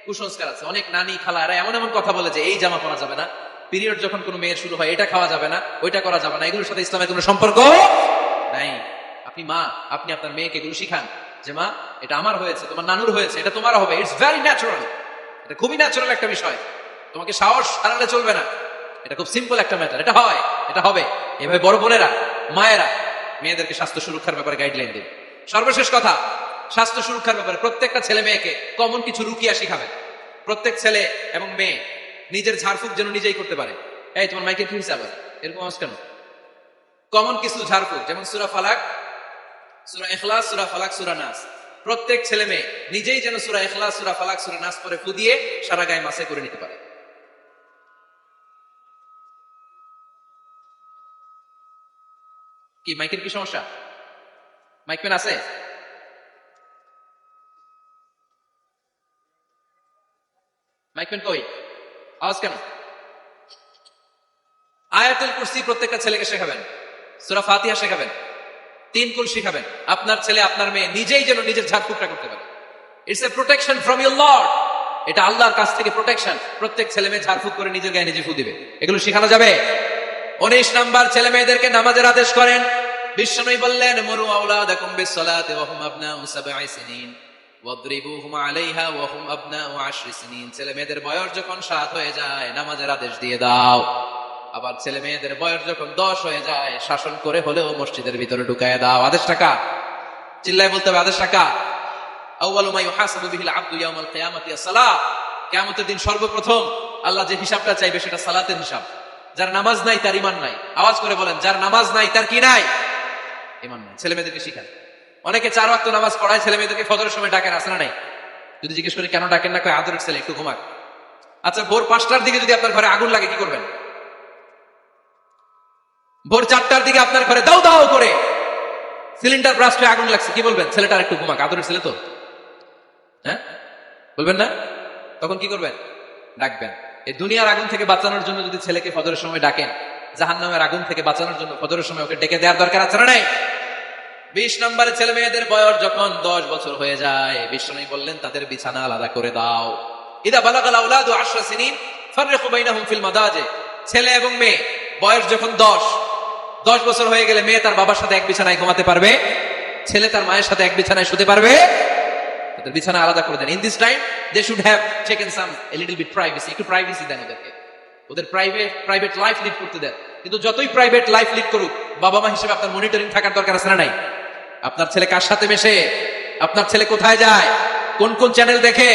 কুসংস্কার আছে। অনেক নানি খালা এরা এমন এমন কথা বলে যে এই জামা পরা যাবে না, পিরিয়ড যখন কোনো মেয়ের শুরু হয় এটা খাওয়া যাবে না, ওইটা করা যাবে না। এগুলোর সাথে ইসলামের কোনো সম্পর্ক নাই। আপনি মা, আপনি আপনার মেয়েকে এগুলো শিখান যে মা, এটা আমার হয়েছে, তোমার নানুর হয়েছে, এটা তোমার হবে। ইটস ভেরি ন্যাচারাল, এটা খুবই ন্যাচারাল একটা বিষয়। তোমাকে সাহস হারালে চলবে না, এটা খুব সিম্পল একটা ম্যাটার, এটা হয়, এটা হবে। এভাবে বড় বোনেরা, মায়েরা মেয়েদেরকে স্বাস্থ্য সুরক্ষার ব্যাপারে গাইডলাইন দিন। সর্বশেষ কথা, স্বাস্থ্য সুরক্ষার ব্যাপারে প্রত্যেকটা ছেলে মেয়েকে কমন কিছু রুকিয়া শিখাবেন। প্রত্যেক ছেলে এবং মেয়ে নিজের ঝাড়ফুঁক যেন নিজেই করতে পারে। এই তোমার মাইকের কি হিসাব এরকম আওয়াজ কেন? কমন কিছু ঝাড়ফুঁক, যেমন সূরা ফালাক, সূরা ইখলাস, সূরা ফালাক, সূরা নাস। প্রত্যেক ছেলে মেয়ে নিজেই যেন সূরা ইখলাস, সূরা ফালাক, সূরা নাস পরে ফু দিয়ে সারা গায়ে মাসে করে নিতে পারে। কি মাইকের কি সমস্যা? মাইক পেন আছে? মাইক পেন কই? আওয়াজ কেন? আয়াতুল কুরসি প্রত্যেকটা ছেলেকে শেখাবেন, সূরা ফাতিহা শেখাবেন, 3 কুল শেখাবেন। আপনার ছেলে আপনার মেয়ে নিজেই যেন নিজের ঝাড়ফুঁকটা করতে পারে। It's a protection from your Lord. এটা আল্লাহর কাছ থেকে প্রোটেকশন। প্রত্যেক ছেলে মেয়ে ঝাড়ফুঁক করে নিজের গায়ে নিজে ফু দিবে, এগুলো শেখানো যাবে। 19 নাম্বার, ছেলে মেয়েদেরকে নামাজের আদেশ করেন। বিশ্বনবী বললেন, মুরু আওলাদাকুম বিসসালাতি ওয়া হুম আবনাউ 7 সিনিন ওয়াদরিবুহুম আলাইহা ওয়া হুম আবনাউ 10 সিনিন। ছেলে মেয়েদের বয়স যখন 7 হয়ে যায় নামাজের আদেশ দিয়ে দাও। আবার ছেলে মেয়েদের বয়স যখন 10 হয়ে যায় শাসন করে হলেও মসজিদের ভিতরে ঢুকায় দাও। আদেশ টাকা চিল্লায় বলতে হবে, আদেশ টাকা। আউয়ালু মা ইউহাসাবু বিহিল আবদু ইয়াউমাল কিয়ামাতি আস-সালাত। কিয়ামতের দিন সর্বপ্রথম আল্লাহ যে হিসাবটা চাইবে সেটা সালাতের হিসাব। যার নামাজ নাই তার ঈমান নাই। আওয়াজ করে বলেন, যার নামাজ নাই তার কি নাই? ঈমান নাই। ছেলে মেয়েদেরকে শিখান। অনেকে 4 ওয়াক্ত নামাজ পড়ায়, ছেলে মেয়েদেরকে ফজরের সময় ডাকেন, আসে না নাই? যদি জিজ্ঞেস করি কেন ডাকেন না, কয় আদরের ছেলে একটু ঘুমাক। আচ্ছা, ভোর 5টার দিকে যদি আপনার ঘরে আগুন লাগে কি করবেন? ভোর 4টার দিকে আপনার ঘরে দাও দাও করে সিলিন্ডার ব্রাস্টে আগুন লাগছে, কি বলবেন? ছেলেটার একটু ঘুমাক, আদরের ছেলে তো, হ্যাঁ বলবেন না? তখন কি করবেন? ডাকবেন। এই দুনিয়ার আগুন থেকে বাঁচানোর জন্য যদি ছেলেকে ফজরের সময় ডাকেন, জাহান্নামের আগুন থেকে বাঁচানোর জন্য ফজরের সময় ওকে ডেকে দেওয়ার দরকার আছে না নাই? 20 নম্বরে, ছেলে মেয়েদের বয়স যখন 10 বছর হয়ে যায় বিশ্বনবী বললেন তাদের বিছানা আলাদা করে দাও। ইদা বালাগাল আওলাদু 10 সিনিন ফাররিকু বাইনাহুম ফিল মাদাজি। ছেলে এবং মেয়ে বয়স যখন 10 বছর হয়ে গেলে মেয়ে তার বাবার সাথে এক বিছানায় ঘুমাতে পারবে, ছেলে তার মায়ের সাথে এক বিছানায় শুতে পারবে। তাদের বিছানা আলাদা করে দেন। In this time they should have taken some a little bit privacy. একটু প্রাইভেসি দেন ওদেরকে, ওদের প্রাইভেট লাইফ লিড করতে দেন। কিন্তু যতই প্রাইভেট লাইফ লিড করুক, বাবা মা হিসেবে আপনার মনিটরিং থাকার দরকার আছে না নাই? আপনার ছেলে কার সাথে মেশে, আপনার ছেলে কোথায় যায়, কোন কোন চ্যানেল দেখে,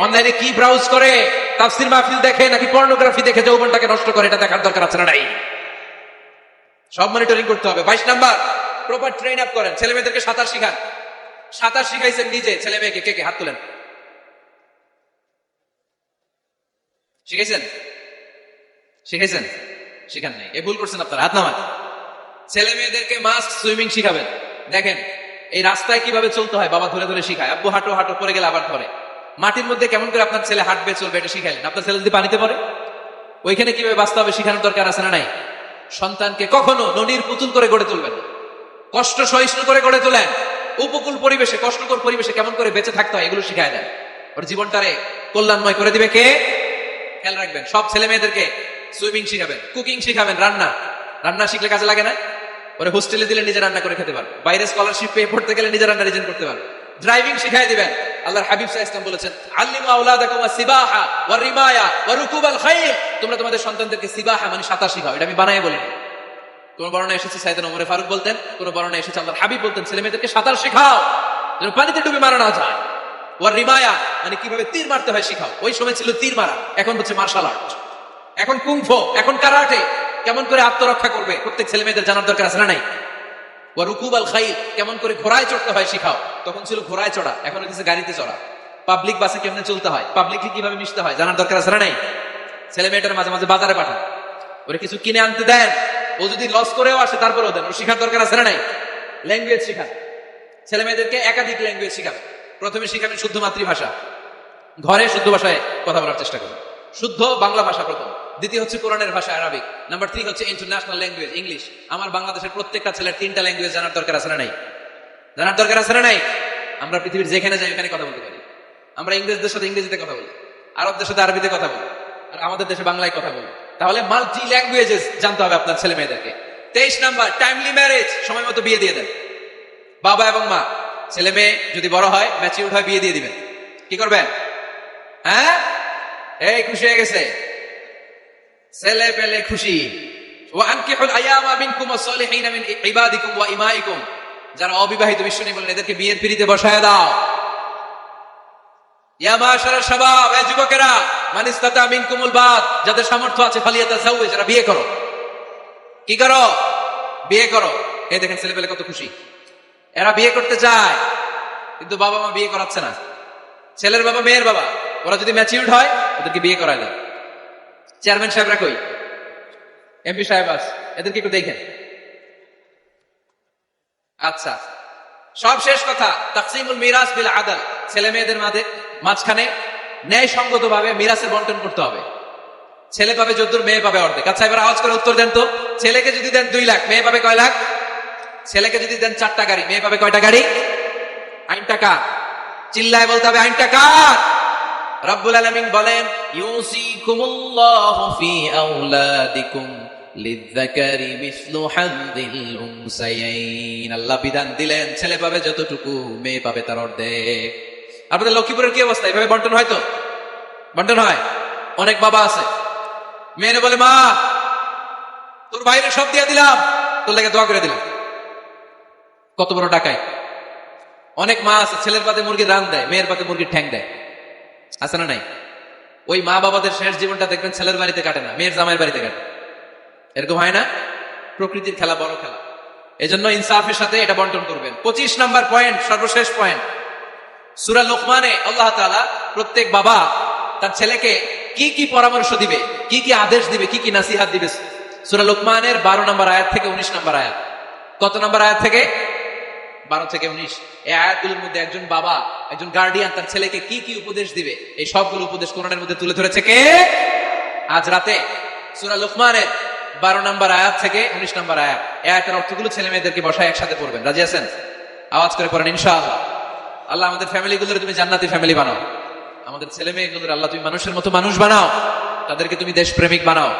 অনলাইনে কি ব্রাউজ করে, তাফসীর মাহফিল দেখে নাকি পর্নোগ্রাফি দেখে যৌবনটাকে নষ্ট করে, এটা দেখার দরকার আছে না নাই? সব মনিটরিং করতে হবে। 22 নাম্বার, প্রপার ট্রেন আপ করেন, ছেলে মেয়েদেরকে সাঁতার শিখান। সাঁতার শিখাইছেন নিজে, ছেলে মেয়েকে কে কে হাত তুলেন? শিখাইছেন? শিখাইছেন? শিখান নাই, এ ভুল করছেন আপনারা, হাত নামান। ছেলে মেয়েদেরকে মাস্ক সুইমিং শিখাবেন। দেখেন এই রাস্তায় কিভাবে চলতে হয়, বাবা ধরে ধরে শিখায়। আব্বু হাঁটো হাঁটো, পরে গেলে আবার ধরে। মাটির মধ্যে কেমন করে আপনার ছেলে হাঁটবে চলবে এটা শিখাইলেন, আপনার ছেলে যদি পানিতে পড়ে ওইখানে কিভাবে বাঁচতে হবে শিখানোর দরকার আছে না নাই? সন্তানকে কখনো ননির পুতুল করে গড়ে তুলবেন, কষ্ট সহিষ্ণু করে গড়ে তোলেন। উপকূল পরিবেশে, কষ্টকর পরিবেশে কেমন করে বেঁচে থাকতে হয় এগুলো শিখায় দেন। ওর জীবনটারে কল্যাণময় করে দিবে কে? খেয়াল রাখবেন। সব ছেলে মেয়েদেরকে সুইমিং শিখাবেন, কুকিং শিখাবেন, রান্না। রান্না শিখলে কাজে লাগে না? ওরে হোস্টেলে দিলে নিজে রান্না করে খেতে পারবে, বাইরে স্কলারশিপ পেয়ে পড়তে গেলে নিজে রান্না রিজেন করতে পারবে। ড্রাইভিং শিখাই দিবেন। আল্লাহর হাবিব সাল্লাল্লাহু আলাইহি ওয়াসাল্লাম বলেছেন, আল্লিমু আওলাদাকুম আস-সিবাহা ওয়ার রিমায়া ওয়া রুকুবাল খাইল। তোমরা তোমাদের সন্তানদেরকে সিবাহা মানে সাঁতার শিখাও। এটা আমি বানায় বলিনি। কোন বর্ণনা এসেছে সাইয়েদনা ওমর ফারুক বলতেন, কোন বর্ণনা এসেছে আল্লাহর হাবিব বলতেন, ছেলে মেয়েদেরকে সাঁতার শেখাও যেন পানিতে ডুবে মারা না যায়। ওয়ার রিমায়া মানে কিভাবে তীর মারতে হয় শিখাও। ওই সময় ছিল তীর মারা, এখন হচ্ছে মার্শাল আর্ট, এখন কুংফু, এখন কারাটে। কেমন করে আত্মরক্ষা করবে প্রত্যেক ছেলে মেয়েদের জানার দরকার আছে না নাই? ওয়া রুকুবাল খাইল, কেমন করে ঘোড়ায় চড়তে হয় শিখাও। তখন ছিল ঘোড়ায় চড়া, এখন হচ্ছে গাড়িতে চড়া। পাবলিক বাসে কেমনে চলতে হয়, পাবলিকলি কিভাবে মিশতে হয় জানার দরকার আছে না নাই? ছেলে মেয়েটার মাঝে মাঝে বাজারে পাঠান, ওরে কিছু কিনে আনতে দেন। ও যদি লস করেও আসে তারপরেও দেন, ও শিখার দরকার আছে না নাই? ল্যাঙ্গুয়েজ শিখান, ছেলে মেয়েদেরকে একাধিক ল্যাঙ্গুয়েজ শিখাবেন। প্রথমে শিখাবেন শুদ্ধ মাতৃভাষা, ঘরে শুদ্ধ ভাষায় কথা বলার চেষ্টা করুন, শুদ্ধ বাংলা ভাষা প্রথম। দ্বিতীয় হচ্ছে কোরআনের ভাষা আরবিক। নাম্বার 3 হচ্ছে ইন্টারন্যাশনাল ল্যাঙ্গুয়েজ ইংলিশ। আমার বাংলাদেশের প্রত্যেকটা ছেলের 3টা ল্যাঙ্গুয়েজ জানার দরকার আছে না নাই? জানার দরকার আছে না নাই? আমরা পৃথিবীর যেখানে যাই ওখানে কথা বলতে পারি। আমরা ইংরেজদের সাথে ইংরেজিতে কথা বলি, আরবদের সাথে আরবিতে কথা বলি, আর আমাদের দেশে বাংলায় কথা বলি। তাহলে মাল্টি ল্যাঙ্গুয়েজেস জানতে হবে আপনার ছেলে মেয়েদেরকে। 23 নাম্বার, টাইমলি ম্যারেজ, সময় মতো বিয়ে দিয়ে দেন। বাবা এবং মা, ছেলে মেয়ে যদি বড় হয়, ম্যাচিউরড হয়, বিয়ে দিয়ে দিবেন। কি করবেন? হ্যাঁ, এই খুশি হয়ে গেছে, ছেলে পেলে খুশি। ওয়া আনকিহুল আয়ামা মিনকুম ওয়াস-সালিহিনা মিন ইবাদিকুম ওয়া ইমাইকুম, যারা অবিবাহিত বিশ্বনী বলেন এদেরকে বিয়ের পিঁড়িতে বসায় দাও। ইয়া মাশারাশ শাবাব, এই যুবকেরা, মান ইসতাতা মিনকুমুল বাত, যাদের সামর্থ্য আছে ফালিয়াতাযাওয়াজ, যারা বিয়ে করো। কি করো? বিয়ে করো। এই দেখেন ছেলে পেলে কত খুশি, এরা বিয়ে করতে চায় কিন্তু বাবা মা বিয়ে করাচ্ছে না। ছেলের বাবা মেয়ের বাবা, ওরা যদি ম্যাচিউরড হয় ওদেরকে বিয়ে করায় দেয়। চেয়ারম্যান সাহেবরা কই, এমপি সাহেব আস, এদেরকে একটু দেখেন। আচ্ছা, সব শেষ কথা, তাকসিমুল মিরাস বিল আদল, ছেলে মেয়েদের মাঝখানে ন্যায়সঙ্গত ভাবে মিরাসের বন্টন করতে হবে। ছেলে পাবে যদ্দূর, মেয়ে পাবে অর্ধেক। আচ্ছা এবার আওয়াজ করে উত্তর দেন তো, ছেলেকে যদি দেন 2 লাখ, মেয়ে পাবে কয় লাখ? ছেলেকে যদি দেন 4টা গাড়ি, মেয়ে পাবে কয়টা গাড়ি? আইনটা কার? চিল্লায় বলতে হবে, আইনটা কার? রব্বুল আলামিন বলেন, ইউসিকুমুল্লাহু ফি আওলাদিকুম লিযযাকারি মিসলু হাযযিল উনসায়াইন। আল্লাহ বিধান দিলেন ছেলে পাবে যতটুকু, মেয়ে পাবে তার অর্ধেক। আপনাদের লক্ষ্মীপুরের কি অবস্থা? এভাবে বন্টন হয় তো? বন্টন হয়? অনেক বাবা আছে, মেয়েরে বলে, মা তোর বাইরে সব দিয়ে দিলাম, তোর লেগে দোয়া করে দিলাম। কত বড় টাকায়। অনেক মা আছে ছেলের পাতে মুরগির রান দেয়, মেয়ের পাতে মুরগির ঠ্যাং দেয়, আছে না নাই? ওই মা বাবাদের শেষ জীবনটা দেখবেন ছেলের বাড়িতে কাটে না, মেয়ের জামাইয়ের বাড়িতে কাটে। এরকম হয় না? প্রকৃতির খেলা বড় খেলা, এজন্য ইনসাফের সাথে এটা বন্টন করবেন। 25 নাম্বার পয়েন্ট, সর্বশেষ পয়েন্ট, সূরা লোকমানে আল্লাহ তাআলা প্রত্যেক বাবা তার ছেলেকে কি কি পরামর্শ দিবে, কি কি আদেশ দিবে, কি কি নাসিহাত দিবে, সূরা লোকমানের 12 নম্বর আয়াত থেকে 19 নম্বর আয়াত। কত নম্বর আয়াত থেকে? 12 থেকে 19। এই আয়াতগুলোর মধ্যে একজন বাবা, একজন গার্ডিয়ান তার ছেলেকে কি কি উপদেশ দিবে, এই সবগুলো উপদেশ কোরআনের মধ্যে তুলে ধরেছে কে? আজ রাতে সূরা লোকমানের 12 নম্বর আয়াত থেকে 19 নম্বর আয়াত। এই আয়াতের অর্থগুলো ছেলে মেয়েদেরকে বসায় একসাথে পড়বেন। রাজি আছেন? আওয়াজ করে পড়েন ইনশাআল্লাহ। আল্লাহ আমাদের ফ্যামিলিগুলোর তুমি জান্নাতি ফ্যামিলি বানাও, আমাদের ছেলে মেয়েগুলোর আল্লাহ তুমি মানুষের মতো মানুষ বানাও, তাদেরকে তুমি দেশপ্রেমিক বানাও।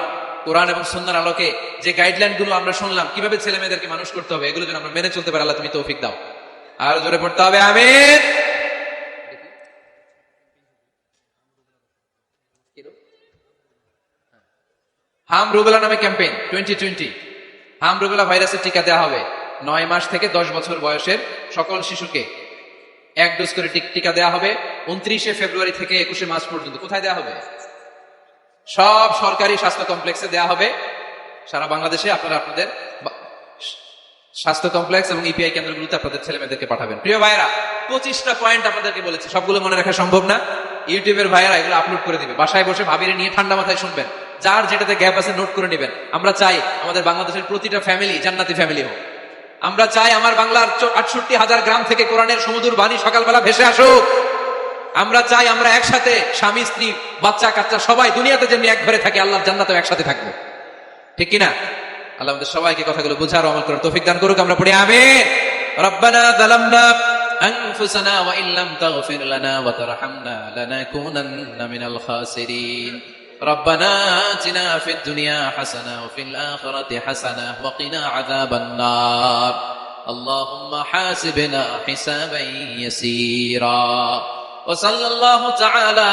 কোরআন এবং সুন্নাহর আলোকে যে গাইডলাইন গুলো আমরা শুনলাম কিভাবে ছেলে মেয়েদেরকে মানুষ করতে হবে, এগুলো যেন আমরা মেনে চলতে পারি, আল্লাহ তুমি তৌফিক দাও। আর জোরে পড়তে হবে আমিন। হাম রুবেলা নামে ক্যাম্পেইন 2020, হাম রুবেলা ভাইরাসের টিকা দেওয়া হবে 9 মাস থেকে 10 বছর বয়সের সকল শিশুকে 1 ডোজ করে টিকা দেওয়া হবে 29 ফেব্রুয়ারি থেকে 21 মার্চ পর্যন্ত। কোথায় দেওয়া হবে? সব সরকারি স্বাস্থ্য কমপ্লেক্সে দেওয়া হবে সারা বাংলাদেশে। আপনারা আপনাদের স্বাস্থ্য কমপ্লেক্স এবং ইপিআই কেন্দ্রগুলোতে আপনাদের ছেলে মেয়েদেরকে পাঠাবেন। প্রিয় ভাইরা, 25টা পয়েন্ট আপনাদেরকে বলেছি, সবগুলো মনে রাখা সম্ভব না। ইউটিউবের ভাইরা এগুলো আপলোড করে দিবে, বাসায় বসে ভাবিরে নিয়ে ঠান্ডা মাথায় শুনবেন, যার যেটাতে গ্যাপ আছে নোট করে নেবেন। আমরা চাই আমাদের বাংলাদেশের প্রতিটা ফ্যামিলি জান্নাতি ফ্যামিলি হোক। আমরা চাই আমার বাংলার 68,000 গ্রাম থেকে কোরআনের সমুদ্র বাণী সকালবেলা ভেসে আসুক। আমরা চাই আমরা একসাথে স্বামী স্ত্রী বাচ্চা কাচ্চা সবাই দুনিয়াতে যেমনি এক ঘরে থাকি, আল্লাহর জান্নাতেও একসাথে থাকবো, ঠিক কিনা? আল্লাহ আমাদের সবাইকে কথাগুলো বুঝার ও আমল করার তৌফিক দান করুক। আমরা পড়ি আমিন। রব্বানা যালামনা আনফুসানা ওয়া ইল্লাম তাগফির লানা ওয়া তারহামনা লানাকুনান্না মিনাল খাসিরিন। রব্বানা আতিনা ফিদ দুনিয়া হাসানাহ ওয়া ফিল আখিরাতি হাসানাহ ওয়া কিনা আযাবান নার। আল্লাহুম্মা হাসিবনা হিসাবান ইয়াসীরা। ওয়া সাল্লাল্লাহু তাআলা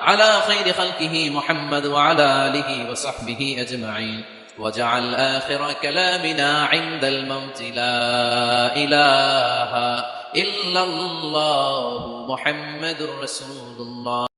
আলা খাইরি খালকিহি মুহাম্মদ ওয়া আলা আলিহি ওয়া সাহবিহি আজমাইন। وجعل آخر كلامنا عند الموت لا إله إلا الله محمد رسول الله.